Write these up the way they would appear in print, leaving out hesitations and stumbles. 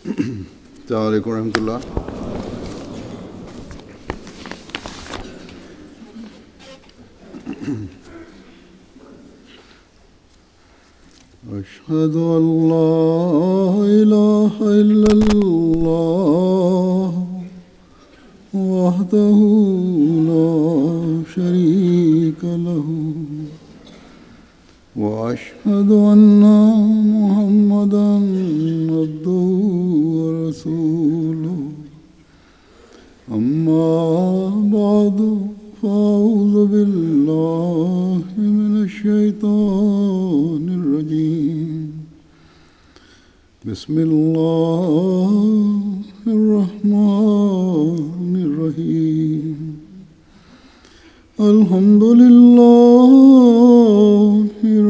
السلام علیکم ورحمۃ اللہ. أشهد أن لا إله إلا الله وحده لا شريك له وأشهد أن محمدا عبده ورسوله أما بعد فأعوذ بالله من الشيطان الرجيم بسم الله الرحمن الرحيم الحمد لله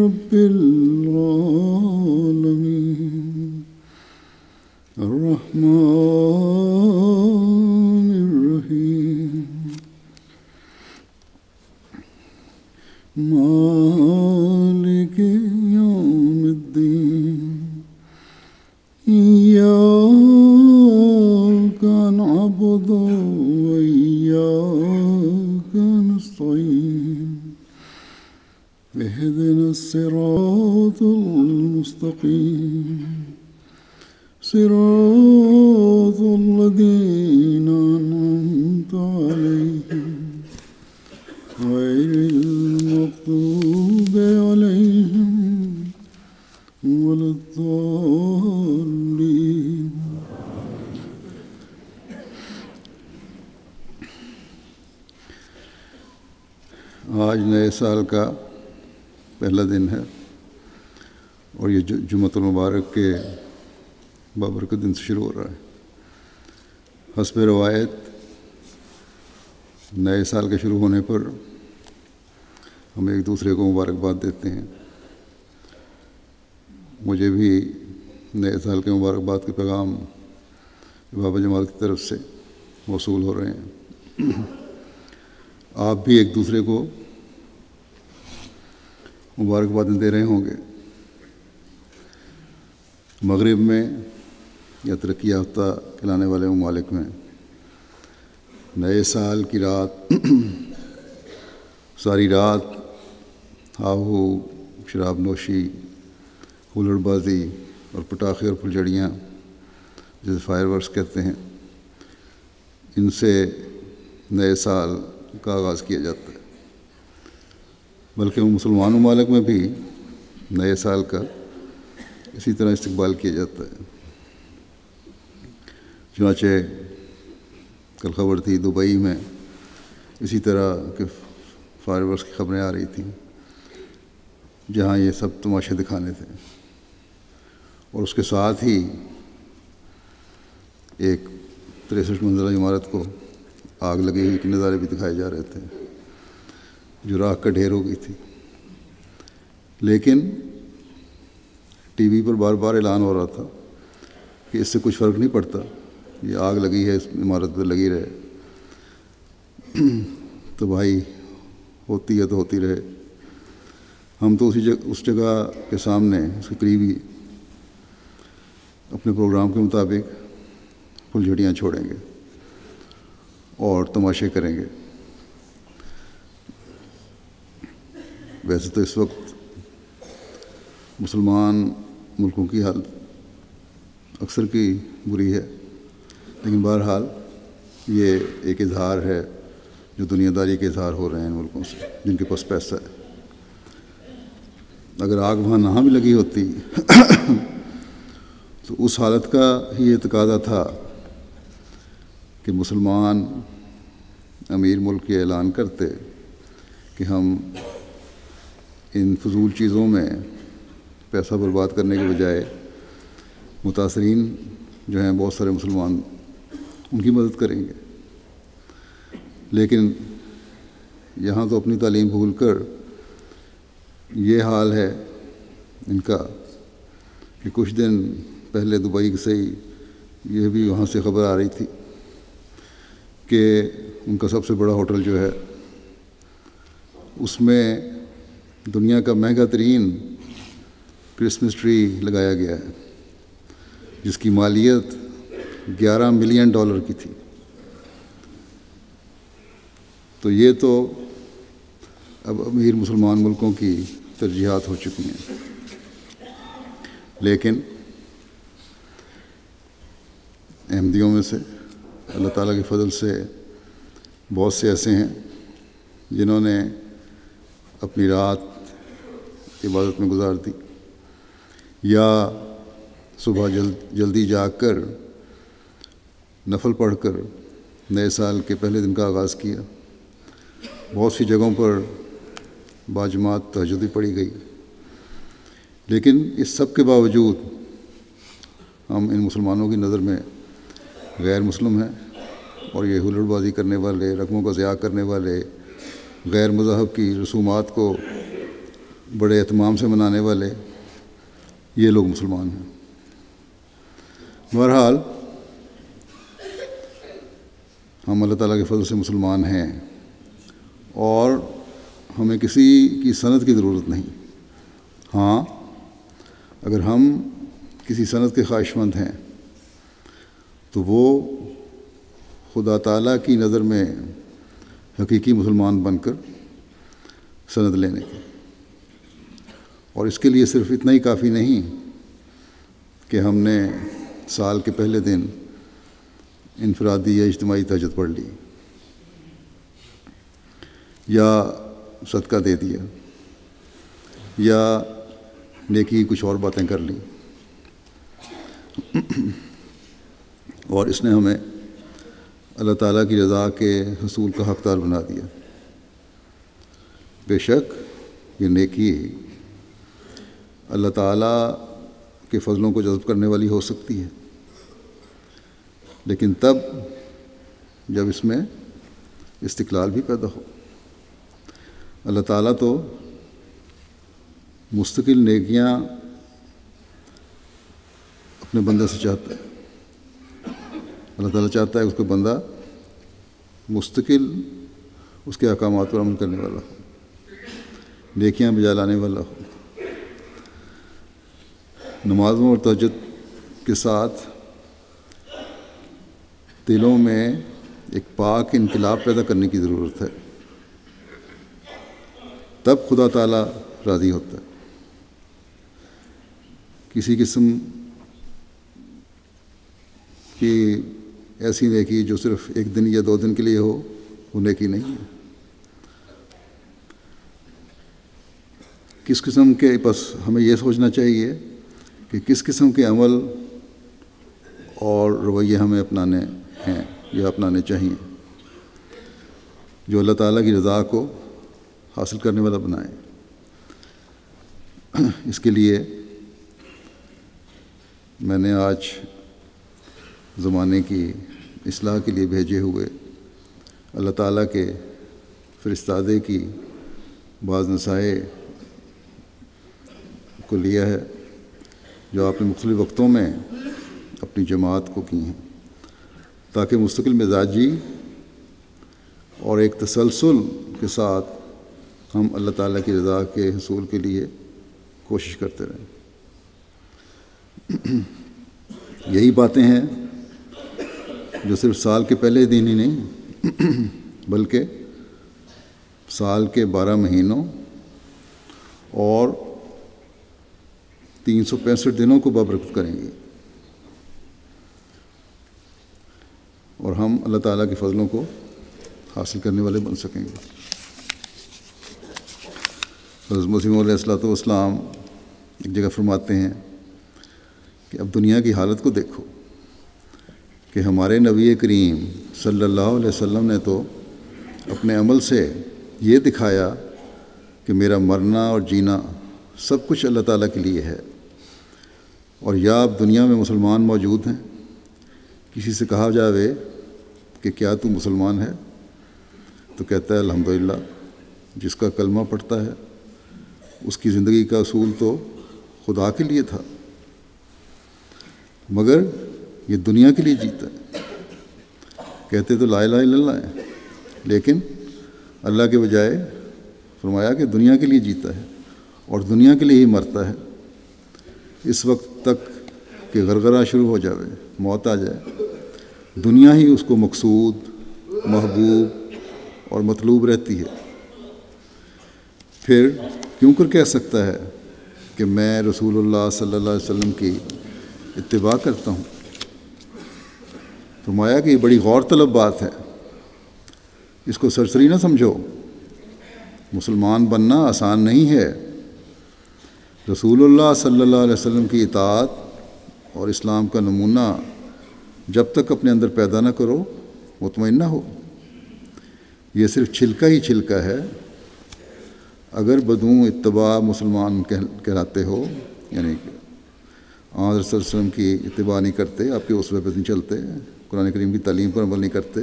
رب العالمين الرحمن الرحيم مالك يوم الدين إياك نعبد وإياك نستعين اهدنا الصراط المستقيم صراط الذين أنعمت عليهم غير المغضوب عليهم ولا الضالين. آج نئے سال کا پہلا دن ہے اور یہ جمعۃ المبارک کے بابرکت دن سے شروع ہو رہا ہے. حسب روایت نئے سال کے شروع ہونے پر ہم ایک دوسرے کو مبارکباد دیتے ہیں. مجھے بھی نئے سال کے مبارکباد کے پیغام بابا جماعت کی طرف سے موصول ہو رہے ہیں. آپ بھی ایک دوسرے کو مبارکبادیں دے رہے ہوں گے. مغرب میں یا ترقی یافتہ کھلانے والے ممالک میں نئے سال کی رات ساری رات ہاہو شراب نوشی ہولڑ بازی اور پٹاخے اور پھلجھڑیاں جیسے فائر ورکس کہتے ہیں ان سے نئے سال کا آغاز کیا جاتا ہے. بلکہ مسلمان ممالک میں بھی نئے سال کا اسی طرح استقبال کیا جاتا ہے. چنانچہ کل خبر تھی دبئی میں اسی طرح کے فائر ورکس کی خبریں آ رہی تھیں جہاں یہ سب تماشے دکھانے تھے اور اس کے ساتھ ہی ایک 63 منزلہ عمارت کو آگ لگی ہوئی کے نظارے بھی دکھائے جا رہے تھے جو راکھ کا ڈھیر ہو گئی تھی. لیکن ٹی وی پر بار بار اعلان ہو رہا تھا کہ اس سے کچھ فرق نہیں پڑتا, یہ آگ لگی ہے اس عمارت پہ لگی رہے, تو بھائی ہوتی ہے تو ہوتی رہے. ہم تو اس جگہ کے سامنے اس کے قریب ہی اپنے پروگرام کے مطابق پھلجھڑیاں چھوڑیں گے اور تماشے کریں گے. ویسے تو اس وقت مسلمان ملکوں کی حالت اکثر کی بری ہے, لیکن بہرحال یہ ایک اظہار ہے جو دنیا داری کے اظہار ہو رہے ہیں ان ملکوں سے جن کے پاس پیسہ ہے. اگر آگ وہاں نہ بھی لگی ہوتی تو اس حالت کا ہی یہ تقاضا تھا کہ مسلمان امیر ملک یہ اعلان کرتے کہ ہم ان فضول چیزوں میں پیسہ برباد کرنے کے بجائے متاثرین جو ہیں بہت سارے مسلمان ان کی مدد کریں گے. لیکن یہاں تو اپنی تعلیم بھول کر یہ حال ہے ان کا کہ کچھ دن پہلے دبئی سے ہی یہ بھی وہاں سے خبر آ رہی تھی کہ ان کا سب سے بڑا ہوٹل جو ہے اس میں دنیا کا مہنگا ترین کرسمس ٹری لگایا گیا ہے جس کی مالیت $11 ملین کی تھی۔ تو یہ تو اب امیر مسلمان ملکوں کی ترجیحات ہو چکی ہیں، لیکن احمدیوں میں سے اللہ تعالیٰ کے فضل سے بہت سے ایسے ہیں جنہوں نے اپنی رات عبادت میں گزار دی، یا صبح جلدی جاگ کر نفل پڑھ کر نئے سال کے پہلے دن کا آغاز کیا۔ بہت سی جگہوں پر باجماعت تہجد بھی پڑھی گئی، لیکن اس سب کے باوجود ہم ان مسلمانوں کی نظر میں غیر مسلم ہیں، اور یہ ہلڑ بازی کرنے والے، رقموں کا ضیاع کرنے والے، غیر مذہب کی رسومات کو بڑے اہتمام سے منانے والے، یہ لوگ مسلمان ہیں۔ بہرحال ہم اللہ تعالیٰ کے فضل سے مسلمان ہیں، اور ہمیں کسی کی سند کی ضرورت نہیں۔ ہاں، اگر ہم کسی سند کے خواہش مند ہیں تو وہ خدا تعالیٰ کی نظر میں حقیقی مسلمان بن کر سند لینے کی، اور اس کے لیے صرف اتنا ہی کافی نہیں کہ ہم نے سال کے پہلے دن انفرادی یا اجتماعی تہجد پڑھ لی، یا صدقہ دے دیا، یا نیکی کچھ اور باتیں کر لیں، اور اس نے ہمیں اللہ تعالیٰ کی رضا کے حصول کا حقدار بنا دیا۔ بے شک یہ نیکی اللہ تعالیٰ کے فضلوں کو جذب کرنے والی ہو سکتی ہے، لیکن تب جب اس میں استقلال بھی پیدا ہو۔ اللہ تعالیٰ تو مستقل نیکیاں اپنے بندے سے چاہتا ہے۔ اللہ تعالیٰ چاہتا ہے اس کا بندہ مستقل اس کے احکامات پر عمل کرنے والا ہو، نیکیاں بجا لانے والا ہو۔ نمازوں اور تہجد کے ساتھ دلوں میں ایک پاک انقلاب پیدا کرنے کی ضرورت ہے، تب خدا تعالیٰ راضی ہوتا ہے۔ کسی قسم کی ایسی نیکی جو صرف ایک دن یا 2 دن کے لیے ہو، وہ نیکی نہیں ہے۔ کس قسم کے، بس ہمیں یہ سوچنا چاہیے کہ کس قسم کے عمل اور رویے ہمیں اپنانے ہیں یا اپنانے چاہیے جو اللہ تعالیٰ کی رضا کو حاصل کرنے والا بنائے۔ اس کے لیے میں نے آج زمانے کی اصلاح کے لیے بھیجے ہوئے اللہ تعالیٰ کے فرستادے کی بعض نصائح کو لیا ہے، جو آپ نے مختلف وقتوں میں اپنی جماعت کو کی ہیں، تاکہ مستقل مزاجی اور ایک تسلسل کے ساتھ ہم اللہ تعالیٰ کی رضا کے حصول کے لیے کوشش کرتے رہیں۔ یہی باتیں ہیں جو صرف سال کے پہلے دن ہی نہیں بلکہ سال کے 12 مہینوں اور 365 دنوں کو بابرکت کریں گی، اور ہم اللہ تعالیٰ کے فضلوں کو حاصل کرنے والے بن سکیں گے۔ حضرت مسیح علیہ الصلوۃ والسلام ایک جگہ فرماتے ہیں کہ اب دنیا کی حالت کو دیکھو کہ ہمارے نبی کریم صلی اللہ علیہ وسلم نے تو اپنے عمل سے یہ دکھایا کہ میرا مرنا اور جینا سب کچھ اللہ تعالیٰ کے لیے ہے، اور یا اب دنیا میں مسلمان موجود ہیں، کسی سے کہا جاوے کہ کیا تو مسلمان ہے، تو کہتا ہے الحمدللہ، جس کا کلمہ پڑھتا ہے اس کی زندگی کا اصول تو خدا کے لیے تھا، مگر یہ دنیا کے لیے جیتا ہے۔ کہتے تو لا الہ الا اللہ ہے، لیکن اللہ کے بجائے فرمایا کہ دنیا کے لیے جیتا ہے اور دنیا کے لیے ہی مرتا ہے، اس وقت تک کہ غرغرہ شروع ہو جاوے، موت آ جائے، دنیا ہی اس کو مقصود، محبوب اور مطلوب رہتی ہے، پھر کیوں کر کہہ سکتا ہے کہ میں رسول اللہ صلی اللہ علیہ وسلم کی اتباع کرتا ہوں؟ فرمایا کہ یہ بڑی غور طلب بات ہے، اس کو سرسری نہ سمجھو۔ مسلمان بننا آسان نہیں ہے۔ رسول اللہ صلی اللہ علیہ وسلم کی اطاعت اور اسلام کا نمونہ جب تک اپنے اندر پیدا نہ کرو، مطمئن نہ ہو۔ یہ صرف چھلکا ہی چھلکا ہے۔ اگر بدون اتباع مسلمان کہلاتے ہو، یعنی کہ آپ صلی اللہ علیہ وسلم کی اتباع نہیں کرتے، آپ کے اسوے پہ نہیں چلتے، قرآن کریم کی تعلیم پر عمل نہیں کرتے،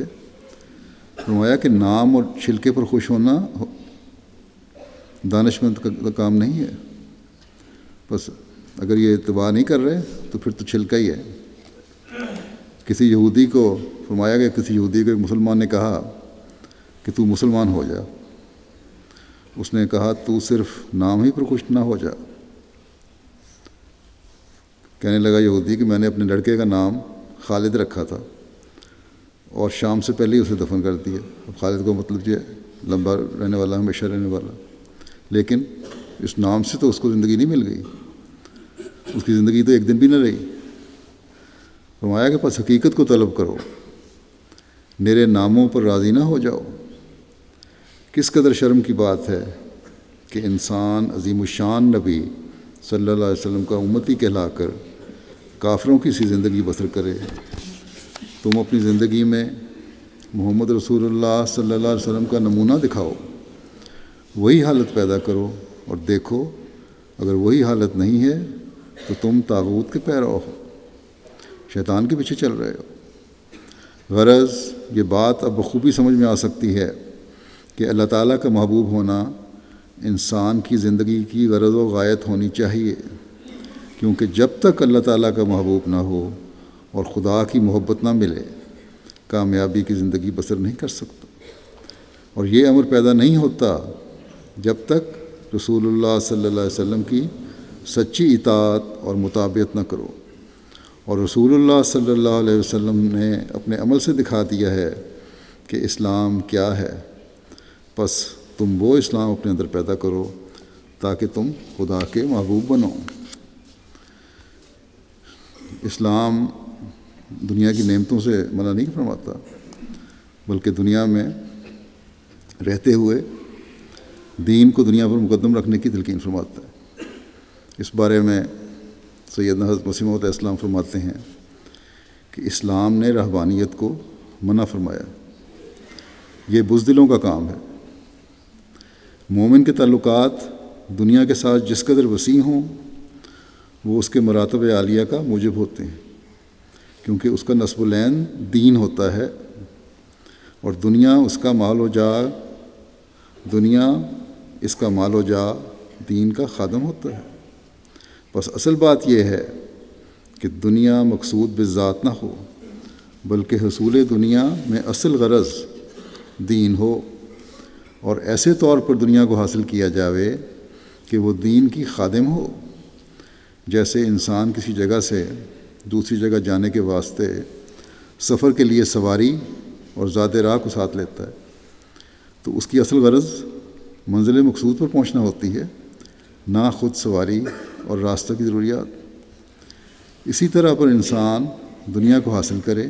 فرمایا کہ نام اور چھلکے پر خوش ہونا دانشمند کا کام نہیں ہے۔ بس اگر یہ اتباع نہیں کر رہے تو پھر تو چھلکا ہی ہے۔ کسی یہودی کو فرمایا کہ کسی یہودی کو ایک مسلمان نے کہا کہ تو مسلمان ہو جا۔ اس نے کہا تو صرف نام ہی پر خوش نہ ہو جا۔ کہنے لگا یہودی کہ میں نے اپنے لڑکے کا نام خالد رکھا تھا اور شام سے پہلے ہی اسے دفن کر دیا۔ اب خالد کو مطلب یہ لمبا رہنے والا، ہمیشہ رہنے والا، لیکن اس نام سے تو اس کو زندگی نہیں مل گئی، اس کی زندگی تو ایک دن بھی نہ رہی۔ فرمایا کہ پس حقیقت کو طلب کرو، میرے ناموں پر راضی نہ ہو جاؤ۔ کس قدر شرم کی بات ہے کہ انسان عظیم الشان نبی صلی اللہ علیہ وسلم کا امتی کہلا کر کافروں کی سی زندگی بسر کرے۔ تم اپنی زندگی میں محمد رسول اللہ صلی اللہ علیہ وسلم کا نمونہ دکھاؤ، وہی حالت پیدا کرو، اور دیکھو اگر وہی حالت نہیں ہے تو تم طاغوت کے پیرو ہو، شیطان کے پیچھے چل رہے ہو۔ غرض یہ بات اب بخوبی سمجھ میں آ سکتی ہے کہ اللہ تعالیٰ کا محبوب ہونا انسان کی زندگی کی غرض و غایت ہونی چاہیے، کیونکہ جب تک اللہ تعالیٰ کا محبوب نہ ہو اور خدا کی محبت نہ ملے، کامیابی کی زندگی بسر نہیں کر سکتا۔ اور یہ امر پیدا نہیں ہوتا جب تک رسول اللہ صلی اللہ علیہ وسلم کی سچی اطاعت اور مطابقت نہ کرو۔ اور رسول اللہ صلی اللہ علیہ وسلم نے اپنے عمل سے دکھا دیا ہے کہ اسلام کیا ہے، پس تم وہ اسلام اپنے اندر پیدا کرو تاکہ تم خدا کے محبوب بنو۔ اسلام دنیا کی نعمتوں سے منع نہیں فرماتا، بلکہ دنیا میں رہتے ہوئے دین کو دنیا پر مقدم رکھنے کی تلقین فرماتا ہے۔ اس بارے میں سیدنا حضرت مسیح موعود علیہ السلام فرماتے ہیں کہ اسلام نے رہبانیت کو منع فرمایا، یہ بزدلوں کا کام ہے۔ مومن کے تعلقات دنیا کے ساتھ جس قدر وسیع ہوں وہ اس کے مراتب عالیہ کا موجب ہوتے ہیں، کیونکہ اس کا نصب العین دین ہوتا ہے اور دنیا اس کا مال و جا، دنیا اس کا مال و جا دین کا خادم ہوتا ہے۔ بس اصل بات یہ ہے کہ دنیا مقصود بذات نہ ہو، بلکہ حصول دنیا میں اصل غرض دین ہو، اور ایسے طور پر دنیا کو حاصل کیا جاوے کہ وہ دین کی خادم ہو۔ جیسے انسان کسی جگہ سے دوسری جگہ جانے کے واسطے سفر کے لیے سواری اور ذات راہ کو ساتھ لیتا ہے، تو اس کی اصل غرض منزل مقصود پر پہنچنا ہوتی ہے، نہ خود سواری اور راستہ کی ضروریات۔ اسی طرح پر انسان دنیا کو حاصل کرے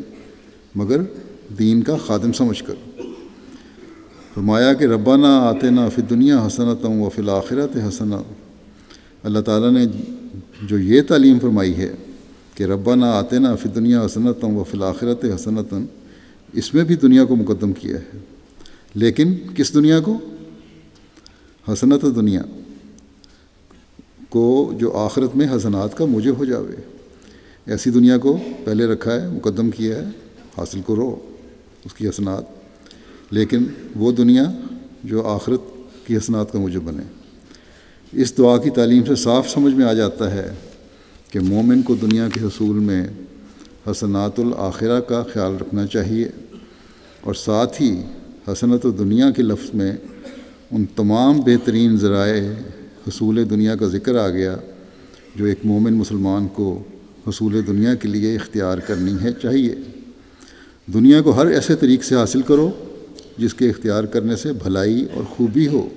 مگر دین کا خادم سمجھ کر۔ فرمایا کہ ربنا آتنا فی الدنیا حسنۃ وفی الآخرۃ حسنہ۔ اللہ تعالیٰ نے جو یہ تعلیم فرمائی ہے کہ ربنا آتنا فی الدنیا حسنۃ وفی الآخرۃ حسنۃ، اس میں بھی دنیا کو مقدم کیا ہے، لیکن کس دنیا کو؟ حسنت دنیا کو جو آخرت میں حسنات کا موجب ہو جاوے، ایسی دنیا کو پہلے رکھا ہے، مقدم کیا ہے، حاصل کرو اس کی حسنات، لیکن وہ دنیا جو آخرت کی حسنات کا موجب بنے۔ اس دعا کی تعلیم سے صاف سمجھ میں آ جاتا ہے کہ مومن کو دنیا کے حصول میں حسنات الآخرہ کا خیال رکھنا چاہیے، اور ساتھ ہی حسنت دنیا کے لفظ میں ان تمام بہترین ذرائع حصول دنیا کا ذکر آ گیا جو ایک مومن مسلمان کو حصول دنیا کے لیے اختیار کرنی ہے چاہیے۔ دنیا کو ہر ایسے طریق سے حاصل کرو جس کے اختیار کرنے سے بھلائی اور خوبی ہو،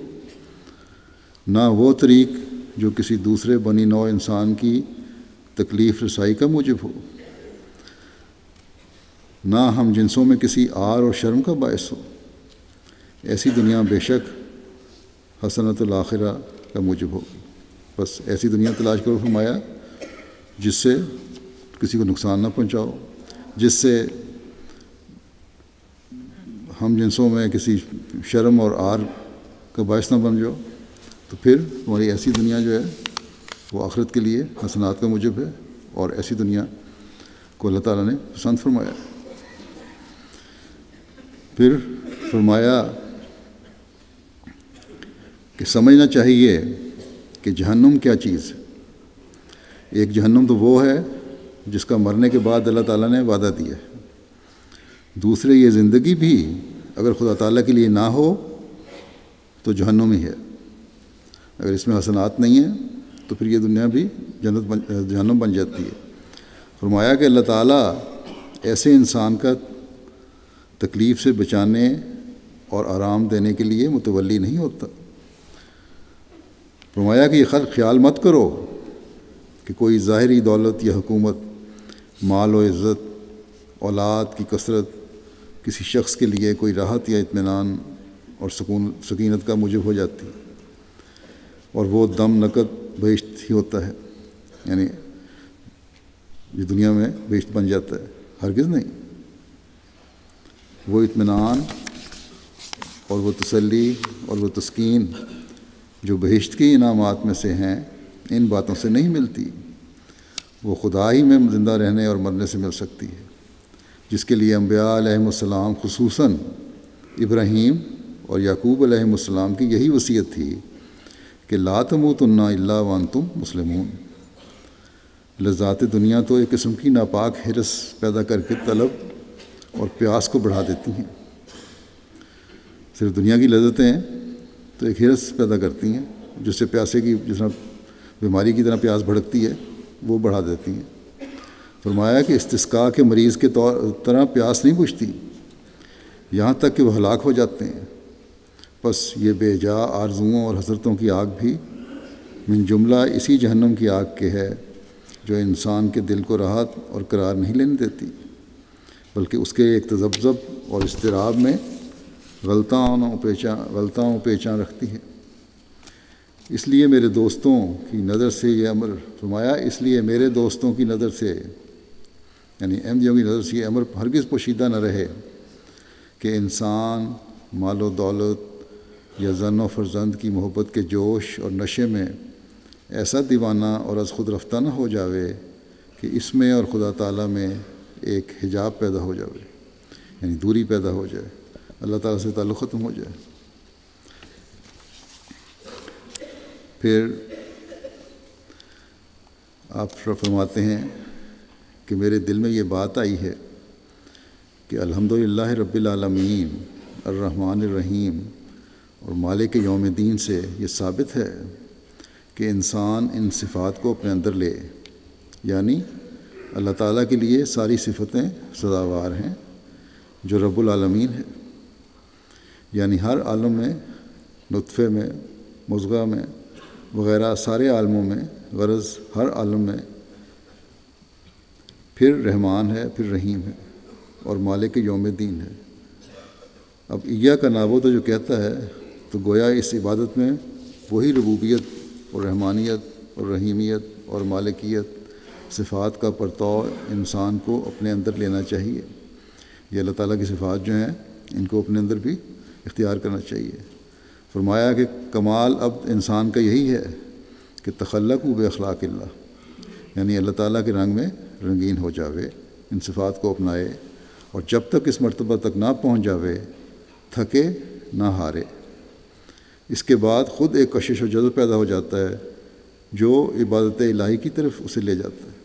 نہ وہ طریق جو کسی دوسرے بنی نوع انسان کی تکلیف رسائی کا موجب ہو، نہ ہم جنسوں میں کسی عار اور شرم کا باعث ہو۔ ایسی دنیا بے شک حسنۃ الآخرہ کا موجب ہو۔ بس ایسی دنیا تلاش کرو، فرمایا، جس سے کسی کو نقصان نہ پہنچاؤ، جس سے ہم جنسوں میں کسی شرم اور عار کا باعث نہ بن جاؤ، تو پھر تمہاری ایسی دنیا جو ہے وہ آخرت کے لیے حسنات کا موجب ہے، اور ایسی دنیا کو اللہ تعالیٰ نے پسند فرمایا۔ پھر فرمایا کہ سمجھنا چاہیے کہ جہنم کیا چیز ہے۔ ایک جہنم تو وہ ہے جس کا مرنے کے بعد اللہ تعالیٰ نے وعدہ دیا ہے۔ دوسرے یہ زندگی بھی اگر خدا تعالیٰ کے لیے نہ ہو تو جہنم ہی ہے۔ اگر اس میں حسنات نہیں ہیں تو پھر یہ دنیا بھی جہنم بن جاتی ہے۔ فرمایا کہ اللہ تعالیٰ ایسے انسان کا تکلیف سے بچانے اور آرام دینے کے لیے متولی نہیں ہوتا۔ فرمایا کہ یہ خیال مت کرو کہ کوئی ظاہری دولت یا حکومت، مال و عزت، اولاد کی کثرت کسی شخص کے لیے کوئی راحت یا اطمینان اور سکینت کا موجب ہو جاتی، اور وہ دم نقد بہشت ہی ہوتا ہے، یعنی یہ دنیا میں بہشت بن جاتا ہے، ہرگز نہیں۔ وہ اطمینان اور وہ تسلی اور وہ تسکین جو بہشت کے انعامات میں سے ہیں، ان باتوں سے نہیں ملتی۔ وہ خدا ہی میں زندہ رہنے اور مرنے سے مل سکتی ہے، جس کے لیے انبیاء علیہم السلام، خصوصاً ابراہیم اور یعقوب علیہم السلام کی یہی وصیت تھی کہ لا تموتن الا وانتم مسلمون۔ لذات دنیا تو ایک قسم کی ناپاک ہرس پیدا کر کے طلب اور پیاس کو بڑھا دیتی ہیں۔ صرف دنیا کی لذتیں تو ایک ہرس پیدا کرتی ہیں، جس سے پیاسے کی، جس طرح بیماری کی طرح پیاس بھڑکتی ہے، وہ بڑھا دیتی ہیں۔ فرمایا کہ استسقاء کے مریض کے طرح پیاس نہیں بجھتی، یہاں تک کہ وہ ہلاک ہو جاتے ہیں۔ بس یہ بے جا آرزوؤں اور حسرتوں کی آگ بھی من جملہ اسی جہنم کی آگ کے ہے جو انسان کے دل کو راحت اور قرار نہیں لینے دیتی، بلکہ اس کے ایک تذبذب اور اضطراب میں غلطاں و پیچاں رکھتی ہے۔ اس لیے میرے دوستوں کی نظر سے یہ امر، فرمایا اس لیے میرے دوستوں کی نظر سے، یعنی احمدیوں کی نظر سے یہ امر ہرگز پوشیدہ نہ رہے کہ انسان مال و دولت یا زن و فرزند کی محبت کے جوش اور نشے میں ایسا دیوانہ اور از خود رفتہ نہ ہو جاوے کہ اس میں اور خدا تعالیٰ میں ایک حجاب پیدا ہو جاوے، یعنی دوری پیدا ہو جائے، اللہ تعالیٰ سے تعلق ختم ہو جائے۔ پھر آپ فرماتے ہیں کہ میرے دل میں یہ بات آئی ہے کہ الحمدللہ رب العالمین الرحمن الرحیم اور مالک یوم دین سے یہ ثابت ہے کہ انسان ان صفات کو اپنے اندر لے، یعنی اللہ تعالیٰ کے لیے ساری صفتیں سزاوار ہیں جو رب العالمین ہے، یعنی ہر عالم میں، نطفے میں، مضغہ میں وغیرہ سارے عالموں میں، غرض ہر عالم میں، پھر رحمان ہے، پھر رحیم ہے اور مالک یوم دین ہے۔ اب ایاک نعبد جو کہتا ہے تو گویا اس عبادت میں وہی ربوبیت اور رحمانیت اور رحیمیت اور مالکیت صفات کا پرتو انسان کو اپنے اندر لینا چاہیے۔ یہ اللہ تعالیٰ کی صفات جو ہیں ان کو اپنے اندر بھی اختیار کرنا چاہیے۔ فرمایا کہ کمال اب انسان کا یہی ہے کہ تخلقوا باخلاق اللہ، یعنی اللہ تعالیٰ کے رنگ میں رنگین ہو جاوے، ان صفات کو اپنائے، اور جب تک اس مرتبہ تک نہ پہنچ جاوے تھکے نہ ہارے۔ اس کے بعد خود ایک کشش و جذب پیدا ہو جاتا ہے جو عبادت الہی کی طرف اسے لے جاتا ہے۔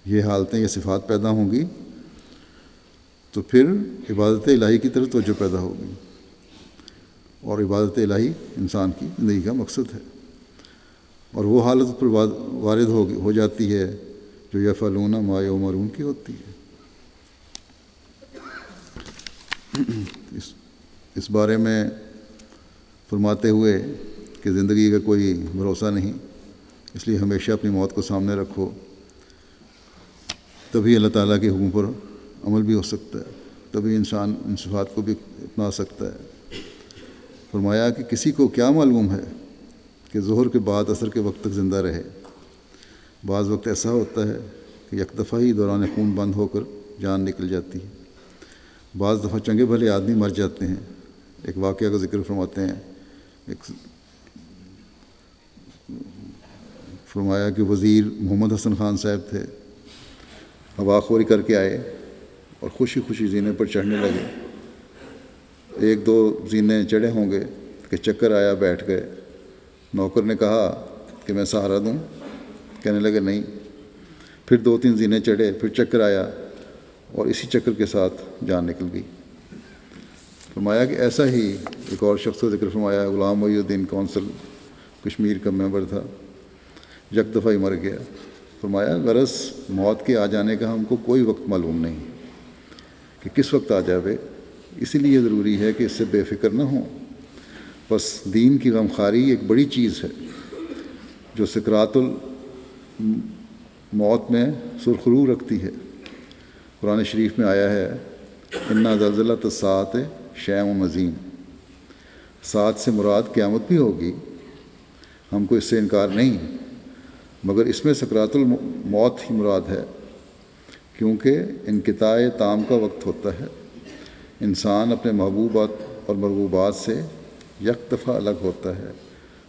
یہ حالتیں، یہ صفات پیدا ہوں گی تو پھر عبادت الہی کی طرف توجہ پیدا ہوگی، اور عبادت الہی انسان کی زندگی کا مقصد ہے، اور وہ حالت پر وارد ہو جاتی ہے جو یفعلون ما یؤمرون کی ہوتی ہے۔ اس بارے میں فرماتے ہوئے کہ زندگی کا کوئی بھروسہ نہیں، اس لیے ہمیشہ اپنی موت کو سامنے رکھو، تبھی اللہ تعالیٰ کے حکم پر عمل بھی ہو سکتا ہے، تبھی انسان ان صفات کو بھی اپنا سکتا ہے۔ فرمایا کہ کسی کو کیا معلوم ہے کہ ظہر کے بعد عصر کے وقت تک زندہ رہے۔ بعض وقت ایسا ہوتا ہے کہ یک دفعہ ہی دوران خون بند ہو کر جان نکل جاتی ہے، بعض دفعہ چنگے بھلے آدمی مر جاتے ہیں۔ ایک واقعہ کا ذکر فرماتے ہیں، فرمایا کہ وزیر محمد حسن خان صاحب تھے، ہوا خوری کر کے آئے اور خوشی خوشی زینے پر چڑھنے لگے۔ ایک دو زینے چڑھے ہوں گے کہ چکر آیا، بیٹھ گئے۔ نوکر نے کہا کہ میں سہارا دوں، کہنے لگے نہیں۔ پھر دو تین زینے چڑھے، پھر چکر آیا اور اسی چکر کے ساتھ جان نکل گئی۔ فرمایا کہ ایسا ہی ایک اور شخص کا ذکر فرمایا، غلام محی الدین کونسل کشمیر کا ممبر تھا، یک دفعہ ہی مر گیا۔ فرمایا غرض موت کے آ جانے کا ہم کو کوئی وقت معلوم نہیں کہ کس وقت آ جاوے، اسی لیے ضروری ہے کہ اس سے بے فکر نہ ہوں۔ بس دین کی غمخواری ایک بڑی چیز ہے جو سکرات الموت میں سرخرو رکھتی ہے۔ قرآن شریف میں آیا ہے، انا زلزلۃ الساعۃ شیء عظیم، ساعت سے مراد قیامت بھی ہوگی، ہم کو اس سے انکار نہیں، مگر اس میں سکرات الموت ہی مراد ہے، کیونکہ انقطاع تام کا وقت ہوتا ہے۔ انسان اپنے محبوبات اور مرغوبات سے یک دفعہ الگ ہوتا ہے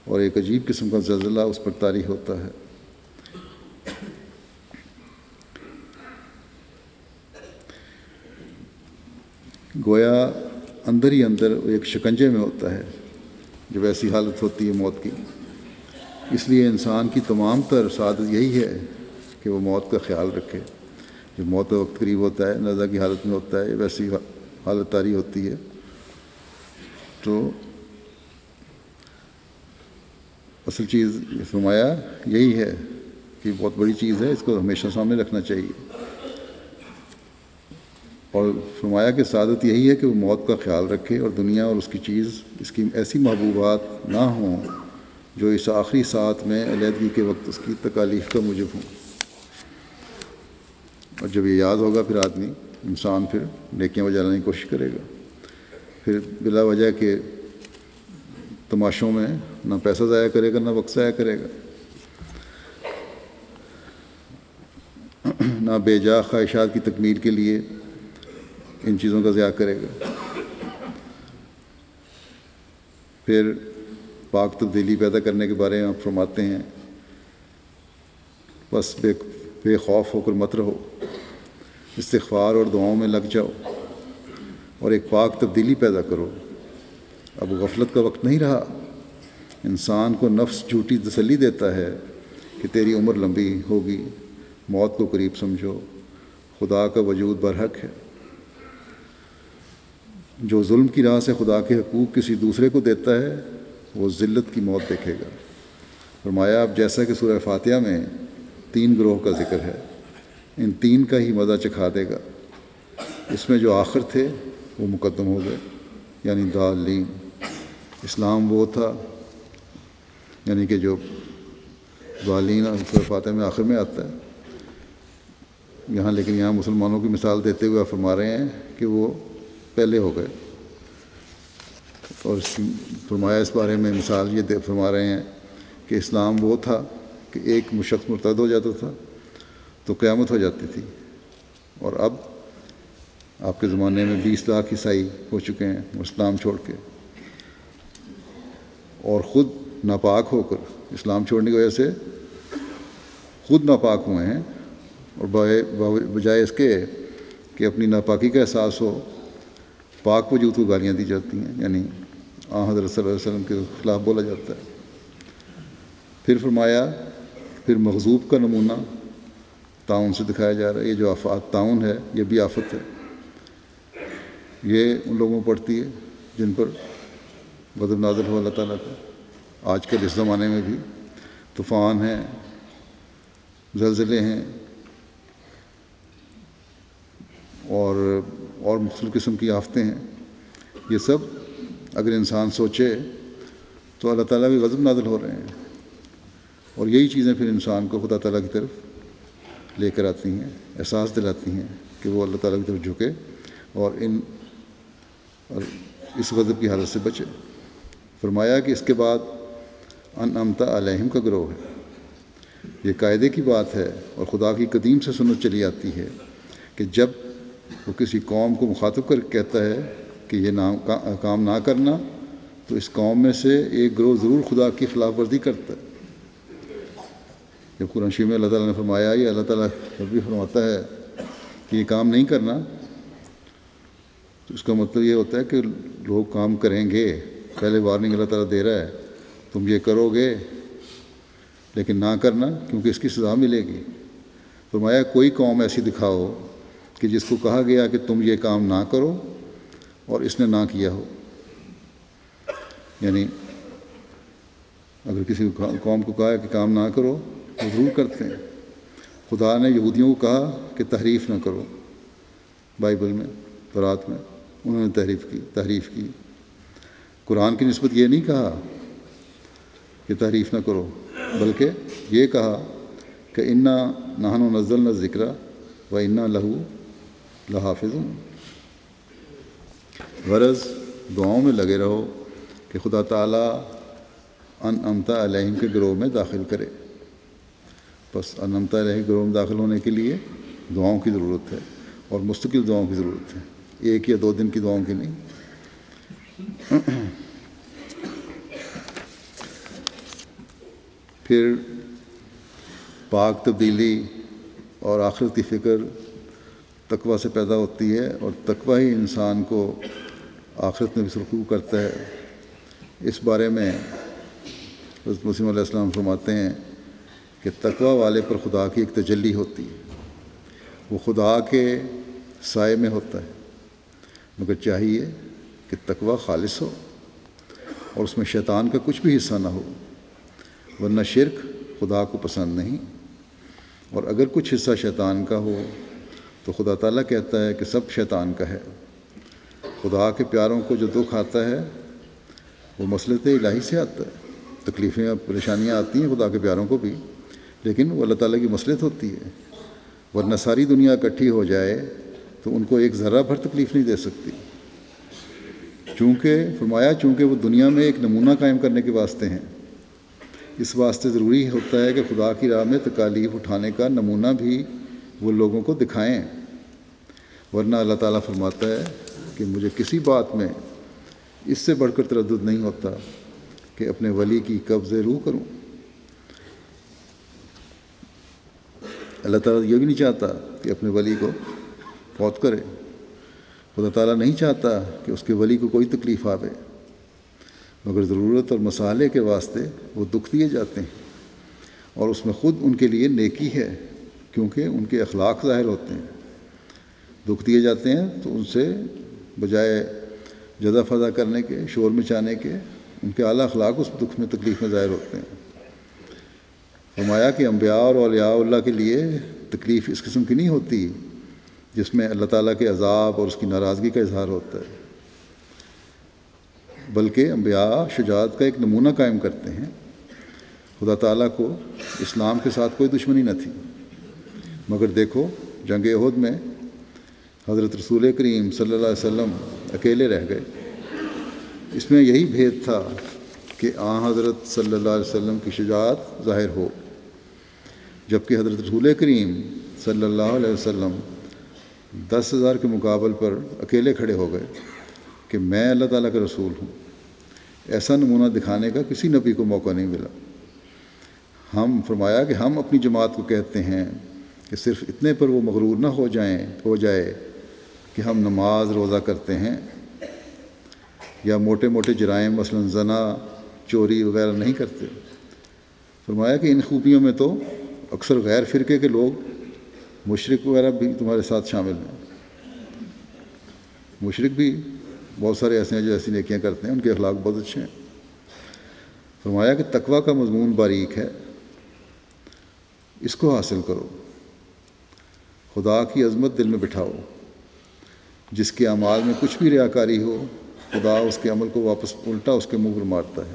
اور ایک عجیب قسم کا زلزلہ اس پر طاری ہوتا ہے۔ گویا اندر ہی اندر ایک شکنجے میں ہوتا ہے جب ایسی حالت ہوتی ہے موت کی۔ اس لیے انسان کی تمام تر سعادت یہی ہے کہ وہ موت کا خیال رکھے۔ جب موت کا وقت قریب ہوتا ہے، نزا کی حالت میں ہوتا ہے، ویسی حالت طاری ہوتی ہے، تو اصل چیز فرمایا یہی ہے کہ بہت بڑی چیز ہے، اس کو ہمیشہ سامنے رکھنا چاہیے۔ اور فرمایا کہ سعادت یہی ہے کہ وہ موت کا خیال رکھے اور دنیا اور اس کی چیز، اس کی ایسی محبوبات نہ ہوں جو اس آخری ساعت میں علیحدگی کے وقت اس کی تکالیف کا موجب ہوں۔ اور جب یہ یاد ہوگا پھر آدمی انسان پھر نیکیاں بجانے کی کوشش کرے گا، پھر بلا وجہ کے تماشوں میں نہ پیسہ ضائع کرے گا، نہ وقت ضائع کرے گا، نہ بے جا خواہشات کی تکمیل کے لیے ان چیزوں کا ضیاع کرے گا۔ پھر پاک تبدیلی پیدا کرنے کے بارے میں آپ فرماتے ہیں، بس بے خوف ہو کر مت رہو، استغفار اور دعاؤں میں لگ جاؤ اور ایک پاک تبدیلی پیدا کرو۔ اب غفلت کا وقت نہیں رہا۔ انسان کو نفس جھوٹی تسلی دیتا ہے کہ تیری عمر لمبی ہوگی، موت کو قریب سمجھو، خدا کا وجود برحق ہے۔ جو ظلم کی راہ سے خدا کے حقوق کسی دوسرے کو دیتا ہے وہ ذلت کی موت دیکھے گا۔ فرمایا اب جیسا کہ سورہ فاتحہ میں 3 گروہ کا ذکر ہے، ان 3 کا ہی مزہ چکھا دے گا۔ اس میں جو آخر تھے وہ مقدم ہو گئے، یعنی ضالین۔ اسلام وہ تھا، یعنی کہ جو ضالین سورہ فاتحہ میں آخر میں آتا ہے یہاں، لیکن یہاں مسلمانوں کی مثال دیتے ہوئے آپ فرما رہے ہیں کہ وہ پہلے ہو گئے۔ اور فرمایا اس بارے میں مثال یہ فرما رہے ہیں کہ اسلام وہ تھا کہ ایک شخص مرتد ہو جاتا تھا تو قیامت ہو جاتی تھی، اور اب آپ کے زمانے میں 20 لاکھ عیسائی ہو چکے ہیں اسلام چھوڑ کے، اور خود ناپاک ہو کر اسلام چھوڑنے کی وجہ سے خود ناپاک ہوئے ہیں، اور بجائے اس کے کہ اپنی ناپاکی کا احساس ہو، پاک وجود کو گالیاں دی جاتی ہیں، یعنی حضرت صلی اللہ علیہ وسلم کے خلاف بولا جاتا ہے۔ پھر فرمایا پھر مغضوب کا نمونہ تعاون سے دکھایا جا رہا ہے۔ یہ جو آفات تعاون ہے یہ بھی آفت ہے، یہ ان لوگوں پر پڑتی ہے جن پر غضب نازل ہو اللہ تعالیٰ کا۔ آج کل اس زمانے میں بھی طوفان ہیں، زلزلے ہیں، اور مختلف قسم کی آفتیں ہیں۔ یہ سب اگر انسان سوچے تو اللہ تعالیٰ کے غضب نازل ہو رہے ہیں، اور یہی چیزیں پھر انسان کو خدا تعالیٰ کی طرف لے کر آتی ہیں، احساس دلاتی ہیں کہ وہ اللہ تعالیٰ کی طرف جھکے اور اس غضب کی حالت سے بچے۔ فرمایا کہ اس کے بعد انعمت علیہم کا گروہ ہے، یہ قاعدے کی بات ہے اور خدا کی قدیم سے سنت چلی آتی ہے کہ جب وہ کسی قوم کو مخاطب کر کہتا ہے کہ یہ کام نہ کرنا، تو اس قوم میں سے ایک گروہ ضرور خدا کی خلاف ورزی کرتا ہے۔ جب قرآن شریف میں اللہ تعالیٰ نے فرمایا، یہ اللہ تعالیٰ جب بھی فرماتا ہے کہ یہ کام نہیں کرنا، تو اس کا مطلب یہ ہوتا ہے کہ لوگ کام کریں گے۔ پہلے وارننگ اللہ تعالیٰ دے رہا ہے، تم یہ کرو گے لیکن نہ کرنا کیونکہ اس کی سزا ملے گی۔ فرمایا کوئی قوم ایسی دکھاؤ کہ جس کو کہا گیا کہ تم یہ کام نہ کرو اور اس نے نہ کیا ہو۔ یعنی اگر کسی قوم کو کہا ہے کہ کام نہ کرو وہ ضرور کرتے ہیں۔ خدا نے یہودیوں کو کہا کہ تحریف نہ کرو، بائبل میں تورات میں انہوں نے تحریف کی۔ قرآن کی نسبت یہ نہیں کہا کہ تحریف نہ کرو، بلکہ یہ کہا کہ انا نحن نزلنا الذکر و انا لہ لحافظون۔ غرض دعاؤں میں لگے رہو کہ خدا تعالیٰ انعمت علیہم کے گروہ میں داخل کرے۔ بس انعمت علیہ کے گروہ میں داخل ہونے کے لیے دعاؤں کی ضرورت ہے، اور مستقل دعاؤں کی ضرورت ہے، 1 یا 2 دن کی دعاؤں کی نہیں۔ پھر پاک تبدیلی اور آخرت کی فکر تقویٰ سے پیدا ہوتی ہے، اور تقویٰ ہی انسان کو آخرت میں بھی سرخرو کرتا ہے۔ اس بارے میں حضرت مسیح علیہ السلام فرماتے ہیں کہ تقویٰ والے پر خدا کی ایک تجلی ہوتی ہے، وہ خدا کے سائے میں ہوتا ہے، مگر چاہیے کہ تقویٰ خالص ہو اور اس میں شیطان کا کچھ بھی حصہ نہ ہو، ورنہ شرک خدا کو پسند نہیں، اور اگر کچھ حصہ شیطان کا ہو تو خدا تعالیٰ کہتا ہے کہ سب شیطان کا ہے۔ خدا کے پیاروں کو جو دکھ آتا ہے وہ مصلحت الہی سے آتا ہے، تکلیفیں اور پریشانیاں آتی ہیں خدا کے پیاروں کو بھی، لیکن وہ اللہ تعالیٰ کی مصلحت ہوتی ہے، ورنہ ساری دنیا اکٹھی ہو جائے تو ان کو ایک ذرہ بھر تکلیف نہیں دے سکتی۔ چونکہ وہ دنیا میں ایک نمونہ قائم کرنے کے واسطے ہیں، اس واسطے ضروری ہوتا ہے کہ خدا کی راہ میں تکالیف اٹھانے کا نمونہ بھی وہ لوگوں کو دکھائیں، ورنہ اللہ تعالیٰ فرماتا ہے کہ مجھے کسی بات میں اس سے بڑھ کر تردد نہیں ہوتا کہ اپنے ولی کی قبض روح کروں۔ اللہ تعالیٰ یہ بھی نہیں چاہتا کہ اپنے ولی کو فوت کرے، خدا تعالیٰ نہیں چاہتا کہ اس کے ولی کو کوئی تکلیف آوے، مگر ضرورت اور مسئلے کے واسطے وہ دکھ دیے جاتے ہیں، اور اس میں خود ان کے لیے نیکی ہے کیونکہ ان کے اخلاق ظاہر ہوتے ہیں۔ دکھ دیے جاتے ہیں تو ان سے بجائے جزا فضا کرنے کے، شور مچانے کے، ان کے اعلیٰ اخلاق اس دکھ میں تکلیف میں ظاہر ہوتے ہیں۔ فرمایا کہ انبیاء اور اولیاء اللہ کے لیے تکلیف اس قسم کی نہیں ہوتی جس میں اللہ تعالیٰ کے عذاب اور اس کی ناراضگی کا اظہار ہوتا ہے، بلکہ انبیاء شجاعت کا ایک نمونہ قائم کرتے ہیں۔ خدا تعالیٰ کو اسلام کے ساتھ کوئی دشمنی نہ تھی، مگر دیکھو جنگ احد میں حضرت رسول کریم صلی اللہ علیہ وسلم اکیلے رہ گئے۔ اس میں یہی بھید تھا کہ حضرت صلی اللہ علیہ وسلم کی شجاعت ظاہر ہو، جبکہ حضرت رسول کریم صلی اللہ علیہ وسلم 10,000 کے مقابل پر اکیلے کھڑے ہو گئے کہ میں اللہ تعالیٰ کا رسول ہوں۔ ایسا نمونہ دکھانے کا کسی نبی کو موقع نہیں ملا۔ ہم فرمایا کہ ہم اپنی جماعت کو کہتے ہیں کہ صرف اتنے پر وہ مغرور نہ ہو جائے کہ ہم نماز روزہ کرتے ہیں یا موٹے موٹے جرائم مثلا زنا، چوری وغیرہ نہیں کرتے۔ فرمایا کہ ان خوبیوں میں تو اکثر غیر فرقے کے لوگ، مشرک وغیرہ بھی تمہارے ساتھ شامل ہیں۔ مشرک بھی بہت سارے ایسے ہیں جو ایسی نیکیاں کرتے ہیں، ان کے اخلاق بہت اچھے ہیں۔ فرمایا کہ تقویٰ کا مضمون باریک ہے، اس کو حاصل کرو، خدا کی عظمت دل میں بٹھاؤ، جس کے اعمال میں کچھ بھی ریاکاری ہو خدا اس کے عمل کو واپس الٹا اس کے منہ پر مارتا ہے۔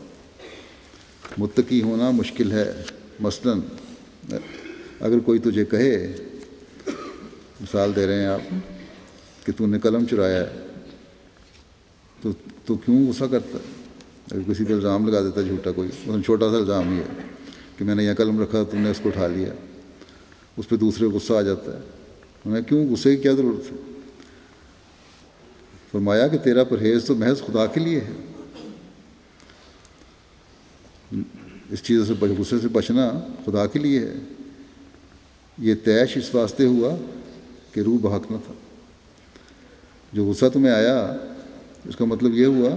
متقی ہونا مشکل ہے۔ مثلاً اگر کوئی تجھے کہے، مثال دے رہے ہیں آپ، کہ تو نے قلم چرایا ہے، تو کیوں غصہ کرتا ہے؟ اگر کسی پہ الزام لگا دیتا جھوٹا، کوئی مثلاً چھوٹا سا الزام ہی ہے کہ میں نے یہاں قلم رکھا، تم نے اس کو اٹھا لیا، اس پہ دوسرے کو غصہ آ جاتا ہے، ہمیں کیوں غصے کی کیا ضرورت ہے؟ فرمایا کہ تیرا پرہیز تو محض خدا کے لیے ہے۔ اس چیز سے غصے سے بچنا خدا کے لیے ہے۔ یہ طیش اس واسطے ہوا کہ روح بحق نہ تھا۔ جو غصہ تمہیں آیا اس کا مطلب یہ ہوا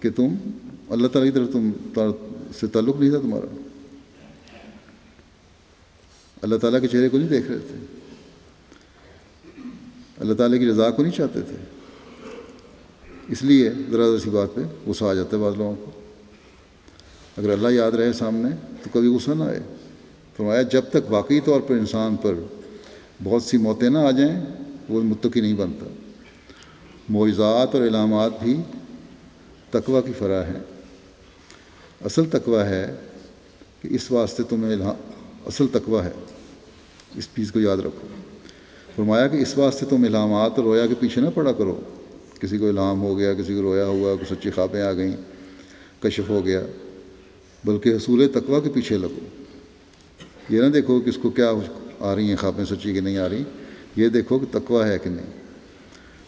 کہ تم اللہ تعالیٰ کی طرف سے تعلق نہیں تھا تمہارا، اللہ تعالیٰ کے چہرے کو نہیں دیکھ رہے تھے، اللہ تعالیٰ کی رضا کو نہیں چاہتے تھے، اس لیے ذرا سی بات پہ غصہ آ جاتا ہے بعض لوگوں کو۔ اگر اللہ یاد رہے سامنے تو کبھی غصہ نہ آئے۔ فرمایا جب تک واقعی طور پر انسان پر بہت سی موتیں نہ آ جائیں وہ متقی نہیں بنتا۔ معجزات اور علامات بھی تقویٰ کی فرع ہیں۔ اصل تقویٰ ہے کہ اس واسطے تمہیں اصل تقویٰ ہے، اس چیز کو یاد رکھو۔ فرمایا کہ اس واسطے تم الہامات اور رویا کے پیچھے نہ پڑا کرو، کسی کو الہام ہو گیا، کسی کو رویا ہوا، کوئی سچی خوابیں آ گئیں، کشف ہو گیا، بلکہ حصول تقویٰ کے پیچھے لگو۔ یہ نہ دیکھو کہ اس کو کیا آ رہی ہیں خوابیں، سچی کہ نہیں آ رہی، یہ دیکھو کہ تقویٰ ہے کہ نہیں۔